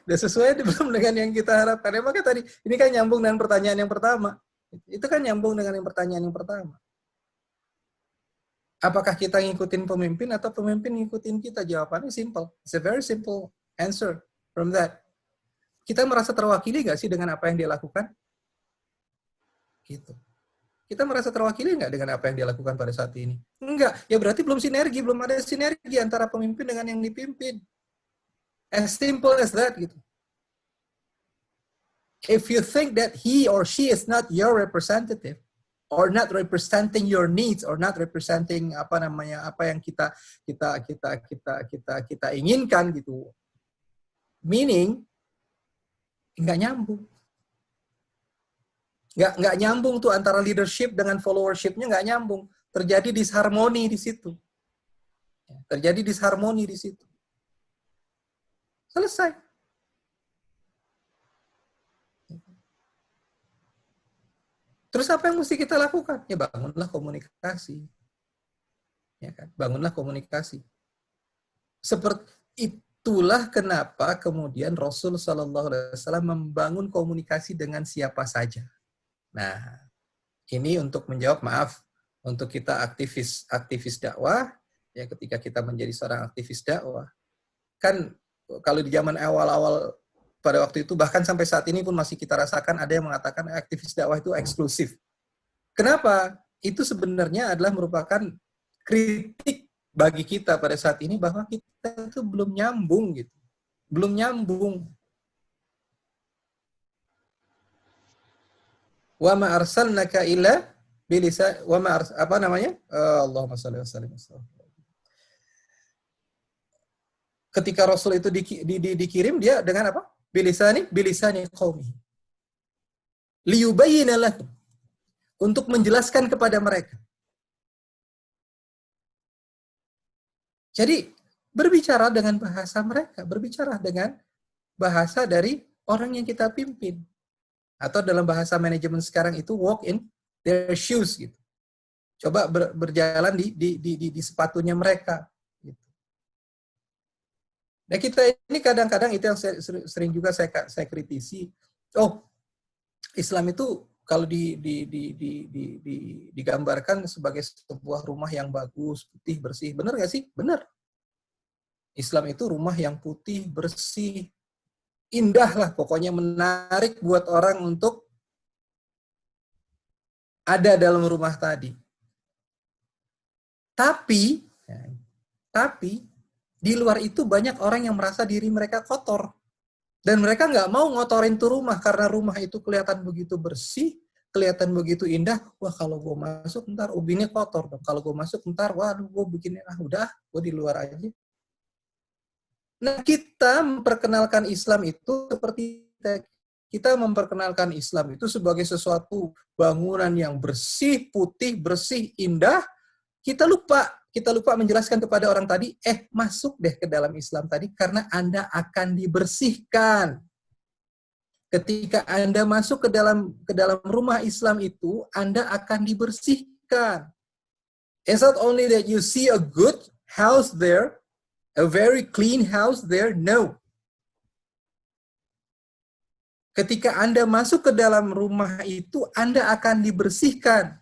Udah sesuai belum dengan yang kita harapkan? Ya, maka tadi, ini kan nyambung dengan pertanyaan yang pertama. Itu kan nyambung dengan yang pertanyaan yang pertama. Apakah kita ngikutin pemimpin atau pemimpin ngikutin kita? Jawabannya simple. It's a very simple answer from that. Kita merasa terwakili nggak sih dengan apa yang dia lakukan? Gitu. Kita merasa terwakili nggak dengan apa yang dia lakukan pada saat ini? Enggak. Ya berarti belum ada sinergi antara pemimpin dengan yang dipimpin. As simple as that, gitu. If you think that he or she is not your representative, or not representing your needs, or not representing apa yang kita inginkan, gitu. Meaning, nggak nyambung. Nggak nyambung tuh antara leadership dengan followership-nya, nggak nyambung. Terjadi disharmoni di situ. Terjadi disharmoni di situ. Selesai. Terus apa yang mesti kita lakukan? Ya bangunlah komunikasi. Ya kan? Bangunlah komunikasi. Seperti itulah kenapa kemudian Rasul SAW membangun komunikasi dengan siapa saja. Nah, ini untuk menjawab, untuk kita aktivis dakwah, ya ketika kita menjadi seorang aktivis dakwah, kan kalau di zaman awal-awal pada waktu itu, bahkan sampai saat ini pun masih kita rasakan ada yang mengatakan aktivis dakwah itu eksklusif. Kenapa? Itu sebenarnya adalah merupakan kritik bagi kita pada saat ini bahwa kita itu belum nyambung gitu. Belum nyambung. Wa ma arsalnaka illa bilisa wa ma apa namanya? Allahumma shalli wa sallim. Ketika Rasul itu dikirim, dia dengan apa? Bilisani qaumi. Liyubayyina lakum. Untuk menjelaskan kepada mereka. Jadi berbicara dengan bahasa mereka, berbicara dengan bahasa dari orang yang kita pimpin. Atau dalam bahasa manajemen sekarang itu walk in their shoes gitu. Coba berjalan di sepatunya mereka. Gitu. Nah kita ini kadang-kadang itu yang sering juga saya kritisi. Oh, Islam itu kalau digambarkan sebagai sebuah rumah yang bagus, putih, bersih. Benar nggak sih? Benar. Islam itu rumah yang putih, bersih, indah lah. Pokoknya menarik buat orang untuk ada dalam rumah tadi. Tapi di luar itu banyak orang yang merasa diri mereka kotor. Dan mereka nggak mau ngotorin tuh rumah karena rumah itu kelihatan begitu bersih, kelihatan begitu indah. Wah kalau gue masuk ntar ubinnya kotor dong. Kalau gue masuk ntar, waduh gue bikinnya udah, gue di luar aja. Nah kita memperkenalkan Islam itu seperti kita memperkenalkan Islam itu sebagai sesuatu bangunan yang bersih, putih, bersih, indah. Kita lupa menjelaskan kepada orang tadi, masuk deh ke dalam Islam tadi karena Anda akan dibersihkan. Ketika Anda masuk ke dalam rumah Islam itu, Anda akan dibersihkan. It's not only that you see a good house there, a very clean house there, no. Ketika Anda masuk ke dalam rumah itu, Anda akan dibersihkan.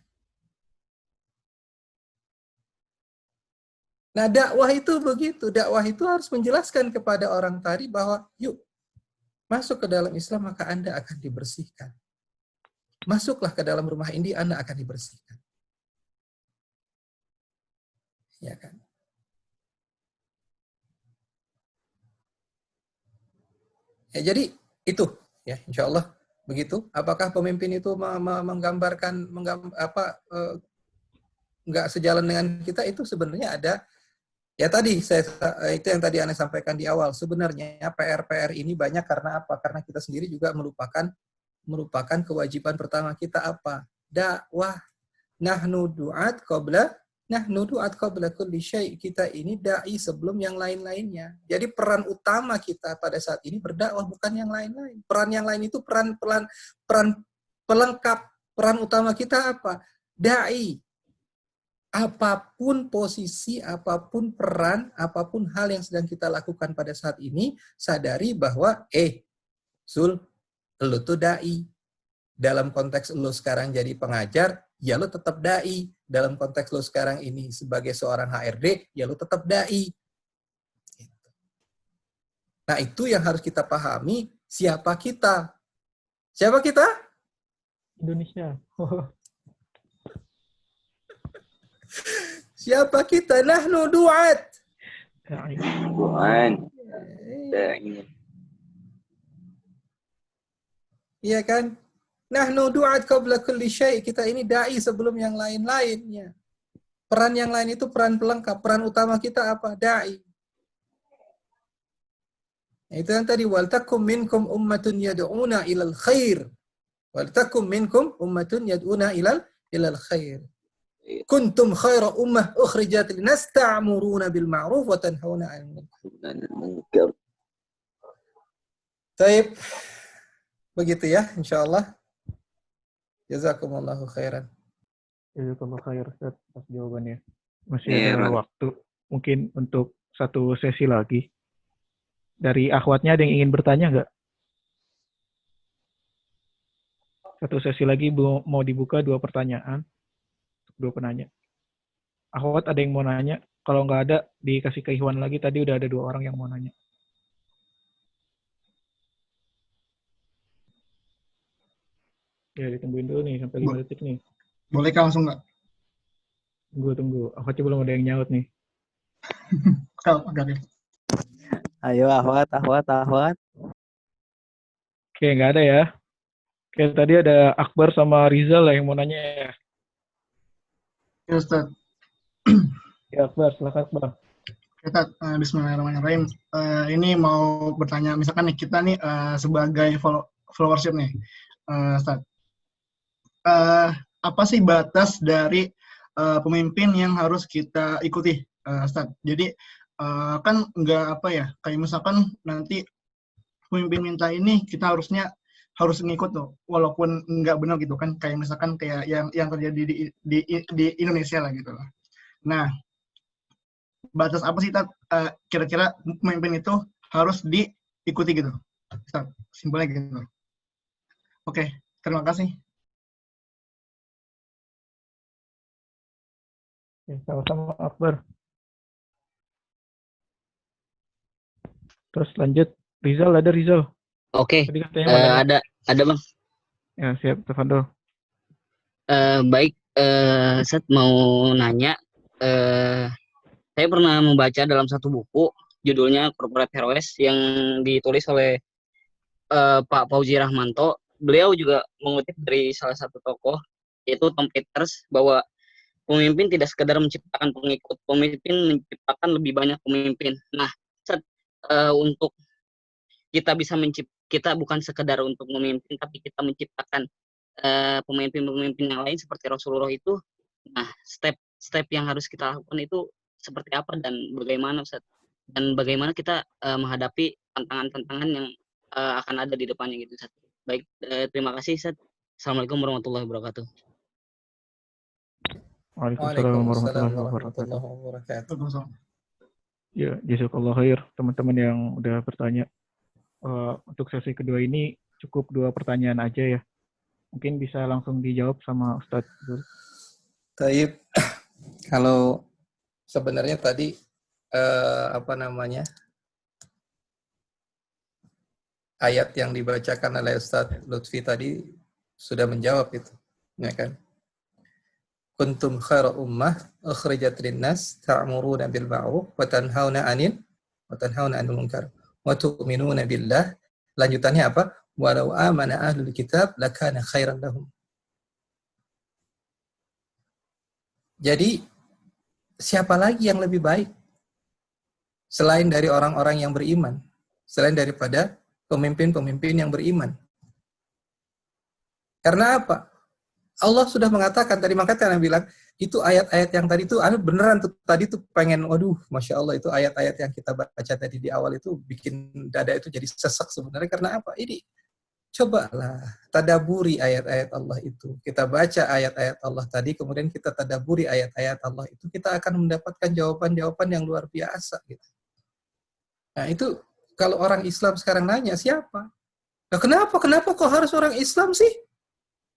Nah, dakwah itu begitu. Dakwah itu harus menjelaskan kepada orang tadi bahwa, yuk, masuk ke dalam Islam, maka Anda akan dibersihkan. Masuklah ke dalam rumah ini, Anda akan dibersihkan. Ya kan? Ya, jadi, itu. Ya, insya Allah begitu. Apakah pemimpin itu menggambarkan nggak sejalan dengan kita? Itu sebenarnya ada. Ya tadi itu yang tadi Anda sampaikan di awal. Sebenarnya PR ini banyak karena apa? Karena kita sendiri juga melupakan kewajiban pertama kita apa? Dakwah. Nahnu du'at qabla kulli syai'. Kita ini dai sebelum yang lain-lainnya. Jadi peran utama kita pada saat ini berdakwah, bukan yang lain-lain. Peran yang lain itu peran pelengkap. Peran utama kita apa? Dai. Apapun posisi, apapun peran, apapun hal yang sedang kita lakukan pada saat ini, sadari bahwa, Zul, lu tuh dai. Dalam konteks lu sekarang jadi pengajar, ya lu tetap dai. Dalam konteks lu sekarang ini sebagai seorang HRD, ya lu tetap dai. Nah, itu yang harus kita pahami, siapa kita. Siapa kita? Indonesia. Siapa kita? Nahnu du'at. Iya kan? Nahnu du'at qabla kulli syai'. Kita ini dai sebelum yang lain-lainnya. Peran yang lain itu peran pelengkap. Peran utama kita apa? Dai. Itu yang tadi, wal takum minkum ummatun yad'una ilal khair. Wal takum minkum ummatun yad'una ilal khair. Kuntum khaira ummah ukhrijat linnas ta'muruna bil ma'ruf wa tanhauna 'anil munkar. Baik. Begitu ya, insyaallah. Jazakumullahu khairan. Jazakallahu khair Ustaz atas jawabannya. Masih ada waktu mungkin untuk satu sesi lagi. Dari akhwatnya ada yang ingin bertanya nggak? Satu sesi lagi mau dibuka 2 pertanyaan. 2 penanya. Akhwat ada yang mau nanya? Kalau nggak ada, dikasih ke Ikhwan lagi. Tadi udah ada 2 orang yang mau nanya. Ya, ditungguin dulu nih sampai 5 detik nih. Boleh kah langsung nggak? Tunggu. Akhwatnya belum ada yang nyaut nih. Ayo Ahwat. Oke, nggak ada ya. Oke, tadi ada Akbar sama Rizal lah yang mau nanya ya. Ya, Ustaz. Ya, Akbar, silakan Akbar. Ustaz, bismillahirrahmanirrahim. Ini mau bertanya, misalkan nih kita nih sebagai followership nih, Ustaz. Apa sih batas dari pemimpin yang harus kita ikuti, Ustaz? Jadi kan nggak apa ya, kayak misalkan nanti pemimpin minta ini kita harus ngikut tuh, walaupun nggak benar gitu kan, kayak misalkan kayak yang terjadi di Indonesia lah gitu loh. Nah, batas apa sih kira-kira pemimpin itu harus diikuti gitu, Ustaz? Simpelnya gitu. Oke, terima kasih. Ya, sama-sama Akbar. Terus lanjut, Rizal, ada Rizal. Oke, Tadi katanya ada Bang. Ya, siap, Tafadol. Baik, Ustaz mau nanya. Saya pernah membaca dalam satu buku, judulnya Corporate Heroes, yang ditulis oleh Pak Fauzi Rahmanto. Beliau juga mengutip dari salah satu tokoh, yaitu Tom Peters, bahwa pemimpin tidak sekedar menciptakan pengikut, pemimpin menciptakan lebih banyak pemimpin. Nah, untuk kita bisa kita bukan sekedar untuk memimpin, tapi kita menciptakan pemimpin-pemimpin yang lain seperti Rasulullah itu. Nah, step yang harus kita lakukan itu seperti apa dan bagaimana, Ustaz? Dan bagaimana kita menghadapi tantangan-tantangan yang akan ada di depannya gitu, Ustaz. Baik, terima kasih, Ustaz. Assalamualaikum warahmatullahi wabarakatuh. Waalaikumsalam warahmatullahi wabarakatuh. Ya, jazakallah khair teman-teman yang udah bertanya. Untuk sesi kedua ini cukup 2 pertanyaan aja ya. Mungkin bisa langsung dijawab sama Ustadz. Taib, kalau sebenarnya tadi ayat yang dibacakan oleh Ustadz Lutfi tadi sudah menjawab itu, ya kan? Kuntum khaira ummah ukhrijat linnas ta'muruna bil ma'ruf wa tanhauna 'anil munkar wa tu'minuna billah. Lanjutannya apa? Walau amana ahlul kitab lakana khairan lahum. Jadi siapa lagi yang lebih baik selain dari orang-orang yang beriman, selain daripada pemimpin-pemimpin yang beriman? Karena apa? Allah sudah mengatakan tadi, makanya Anda bilang itu ayat-ayat yang tadi itu beneran tuh, tadi tuh pengen, waduh, Masya Allah, itu ayat-ayat yang kita baca tadi di awal itu bikin dada itu jadi sesek sebenarnya. Karena apa? Ini cobalah tadaburi ayat-ayat Allah itu. Kita baca ayat-ayat Allah tadi, kemudian kita tadaburi ayat-ayat Allah itu, kita akan mendapatkan jawaban-jawaban yang luar biasa gitu. Nah, itu kalau orang Islam sekarang nanya siapa? Nah, kenapa kok harus orang Islam sih?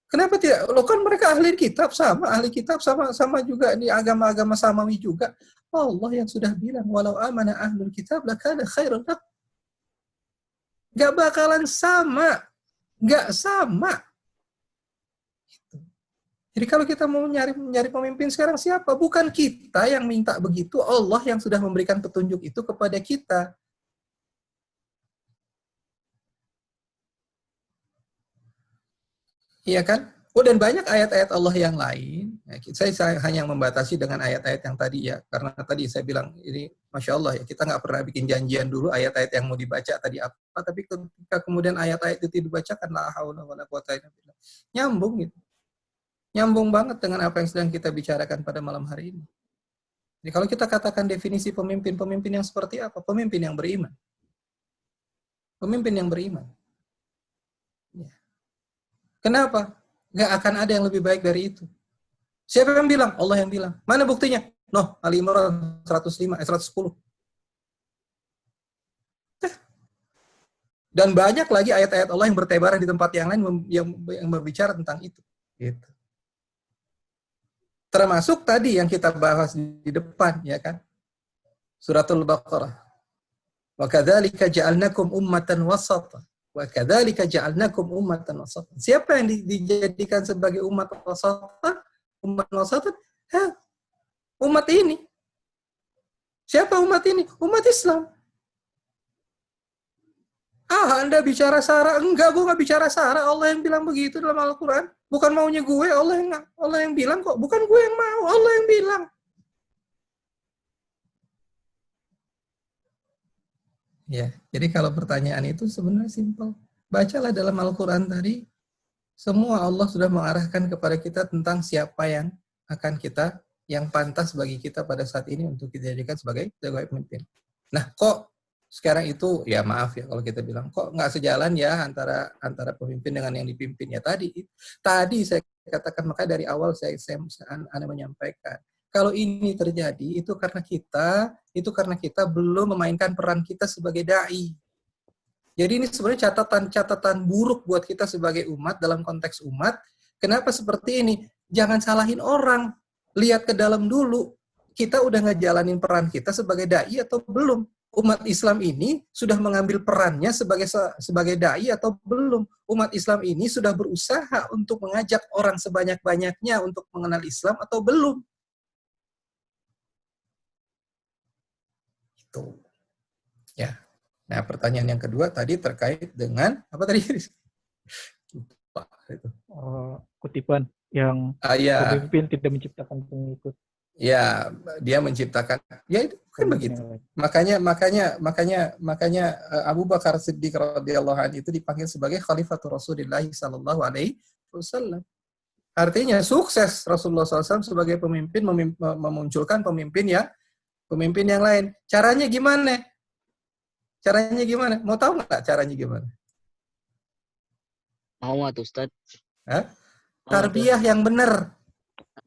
Kenapa tidak? Lo kan mereka ahli kitab sama juga di agama-agama samawi juga. Allah yang sudah bilang walau amana ahlul kitab lakana khairun lahum. Gak bakalan sama. Gak sama. Jadi kalau kita mau nyari pemimpin sekarang siapa? Bukan kita yang minta begitu, Allah yang sudah memberikan petunjuk itu kepada kita. Iya kan? Oh, dan banyak ayat-ayat Allah yang lain. Ya, saya hanya membatasi dengan ayat-ayat yang tadi ya. Karena tadi saya bilang, ini Masya Allah ya, kita nggak pernah bikin janjian dulu ayat-ayat yang mau dibaca tadi apa. Tapi ketika kemudian ayat-ayat itu dibacakan, la haula wala quwwata illa billah. Nyambung gitu. Nyambung banget dengan apa yang sedang kita bicarakan pada malam hari ini. Jadi kalau kita katakan definisi pemimpin yang seperti apa? Pemimpin yang beriman. Pemimpin yang beriman. Ya. Kenapa? Nggak akan ada yang lebih baik dari itu. Siapa yang bilang? Allah yang bilang. Mana buktinya? Noh, Ali Imran 110. Dan banyak lagi ayat-ayat Allah yang bertebaran di tempat yang lain yang berbicara tentang itu. Gitu. Termasuk tadi yang kita bahas di depan, ya kan? Suratul Baqarah. Wa kadzalika ja'alnakum ummatan wasata. Wa kadzalika ja'alnakum ummatan wasata. Siapa yang dijadikan sebagai umat wasata? Umat wasata? Umat ini. Siapa umat ini? Umat Islam. Anda bicara sara? Enggak, gue nggak bicara sara. Allah yang bilang begitu dalam Al-Quran. Bukan maunya gue, Allah yang bilang kok. Bukan gue yang mau, Allah yang bilang. Ya, jadi kalau pertanyaan itu sebenarnya simpel. Bacalah dalam Al-Quran tadi, semua Allah sudah mengarahkan kepada kita tentang siapa yang akan kita, yang pantas bagi kita pada saat ini untuk dijadikan sebagai pemimpin. Nah, kok sekarang itu, ya maaf ya kalau kita bilang, kok nggak sejalan ya antara pemimpin dengan yang dipimpin. Ya tadi saya katakan, maka dari awal saya menyampaikan, kalau ini terjadi itu karena kita belum memainkan peran kita sebagai dai. Jadi ini sebenarnya catatan buruk buat kita sebagai umat dalam konteks umat. Kenapa seperti ini? Jangan salahin orang. Lihat ke dalam dulu. Kita udah ngejalanin peran kita sebagai dai atau belum? Umat Islam ini sudah mengambil perannya sebagai dai atau belum? Umat Islam ini sudah berusaha untuk mengajak orang sebanyak-banyaknya untuk mengenal Islam atau belum? Itu. Ya. Nah, pertanyaan yang kedua tadi terkait dengan apa tadi? Lupa itu. Kutipan yang pemimpin tidak menciptakan pengikut. Ya, dia menciptakan. Ya itu kan begitu. Makanya Abu Bakar Siddiq radhiyallahu anhu itu dipanggil sebagai Khalifatul Rasulullah sallallahu alaihi wasallam. Artinya sukses Rasulullah SAW sebagai pemimpin memunculkan pemimpin yang lain. Caranya gimana? Mau tahu nggak caranya gimana? Mau atuh, Ustaz. Hah? Tarbiyah yang benar.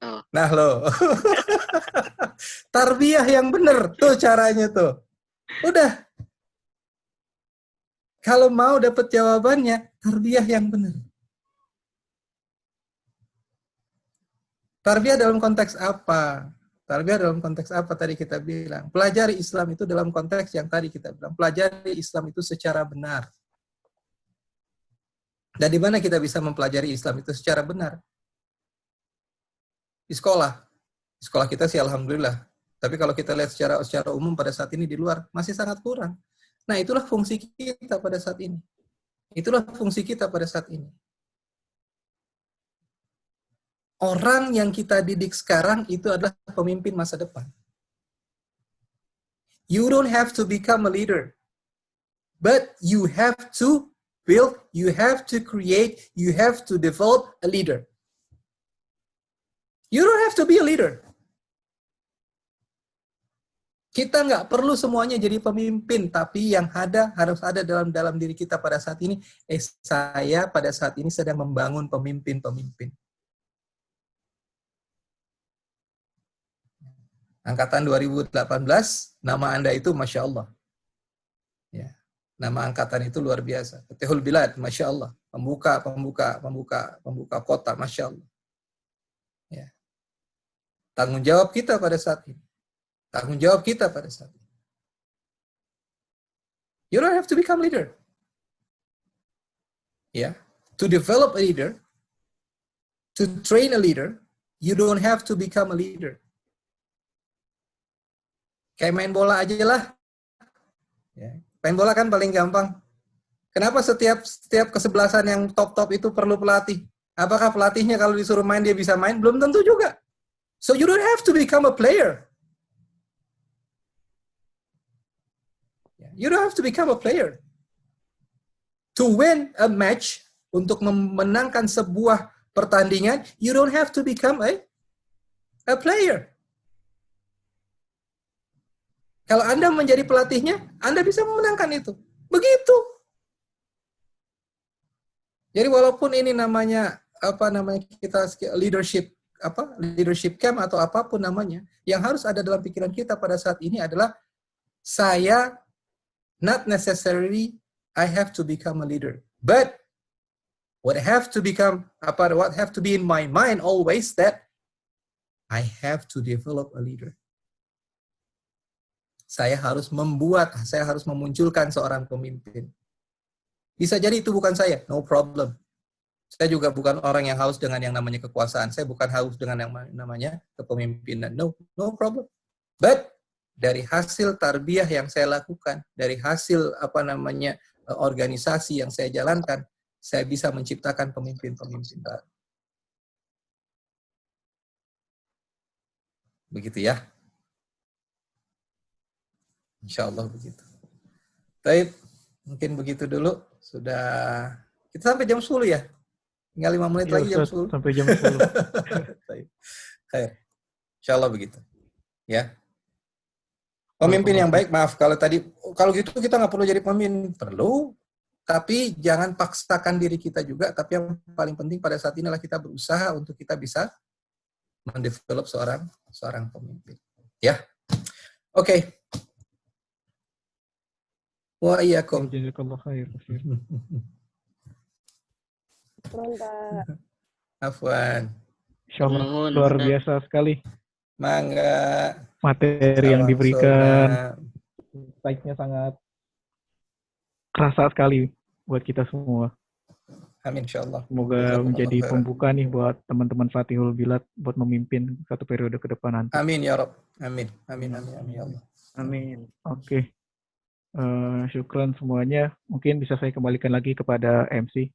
Oh. Nah lo. Tarbiyah yang benar tuh caranya tuh. Udah. Kalau mau dapat jawabannya, tarbiyah yang benar. Tarbiyah dalam konteks apa? Tarbiyah dalam konteks apa tadi kita bilang? Pelajari Islam itu dalam konteks yang tadi kita bilang. Pelajari Islam itu secara benar. Dan di mana kita bisa mempelajari Islam itu secara benar? Di sekolah. Di sekolah kita sih alhamdulillah. Tapi kalau kita lihat secara umum pada saat ini di luar, masih sangat kurang. Nah, itulah fungsi kita pada saat ini. Orang yang kita didik sekarang itu adalah pemimpin masa depan. You don't have to become a leader. But you have to build, you have to create, you have to develop a leader. You don't have to be a leader. Kita nggak perlu semuanya jadi pemimpin, tapi yang harus ada dalam diri kita pada saat ini. Saya pada saat ini sedang membangun pemimpin-pemimpin. Angkatan 2018, nama Anda itu Masya Allah. Ya, nama angkatan itu luar biasa. Fatihul Bilad, Masya Allah. Pembuka kota, Masya Allah. Ya. Tanggung jawab kita pada saat ini. You don't have to become leader. Yeah. To develop a leader, to train a leader, you don't have to become a leader. Kayak main bola aja lah. Ya. Main bola kan paling gampang. Kenapa setiap kesebelasan yang top-top itu perlu pelatih? Apakah pelatihnya kalau disuruh main dia bisa main? Belum tentu juga. So you don't have to become a player. You don't have to become a player. To win a match, untuk memenangkan sebuah pertandingan, you don't have to become a player. Kalau Anda menjadi pelatihnya, Anda bisa memenangkan itu. Begitu. Jadi walaupun ini namanya kita leadership camp atau apapun namanya, yang harus ada dalam pikiran kita pada saat ini adalah saya not necessarily I have to become a leader, but what have to be in my mind always that I have to develop a leader. Saya harus memunculkan seorang pemimpin. Bisa jadi itu bukan saya, no problem. Saya juga bukan orang yang haus dengan yang namanya kekuasaan. Saya bukan haus dengan yang namanya kepemimpinan. No problem. But dari hasil tarbiyah yang saya lakukan, dari hasil organisasi yang saya jalankan, saya bisa menciptakan pemimpin-pemimpin baru. Begitu ya. Insya Allah begitu. Baik, mungkin begitu dulu. Sudah, kita sampai jam 10 ya? Tinggal 5 menit Ya, lagi jam Ustaz, 10. sampai jam 10. Baik. Insya Allah begitu. Ya. Pemimpin yang baik, maaf kalau gitu kita nggak perlu jadi pemimpin. Perlu, tapi jangan paksakan diri kita juga. Tapi yang paling penting pada saat inilah kita berusaha untuk kita bisa mendevelop seorang pemimpin. Ya. Oke. Wa iyyakum. Jazakallah khair. Pak. Afwan. Insyaallah luar biasa sekali Mangga. materi yang diberikan. Baiknya sangat kerasa sekali buat kita semua. Amin insyaallah. Semoga menjadi pembuka nih buat teman-teman Fatihul Bilad buat memimpin satu periode ke depan nanti. Amin ya Rabb. Amin. Amin ya Allah. Amin. Oke. Syukran semuanya. Mungkin bisa saya kembalikan lagi kepada MC.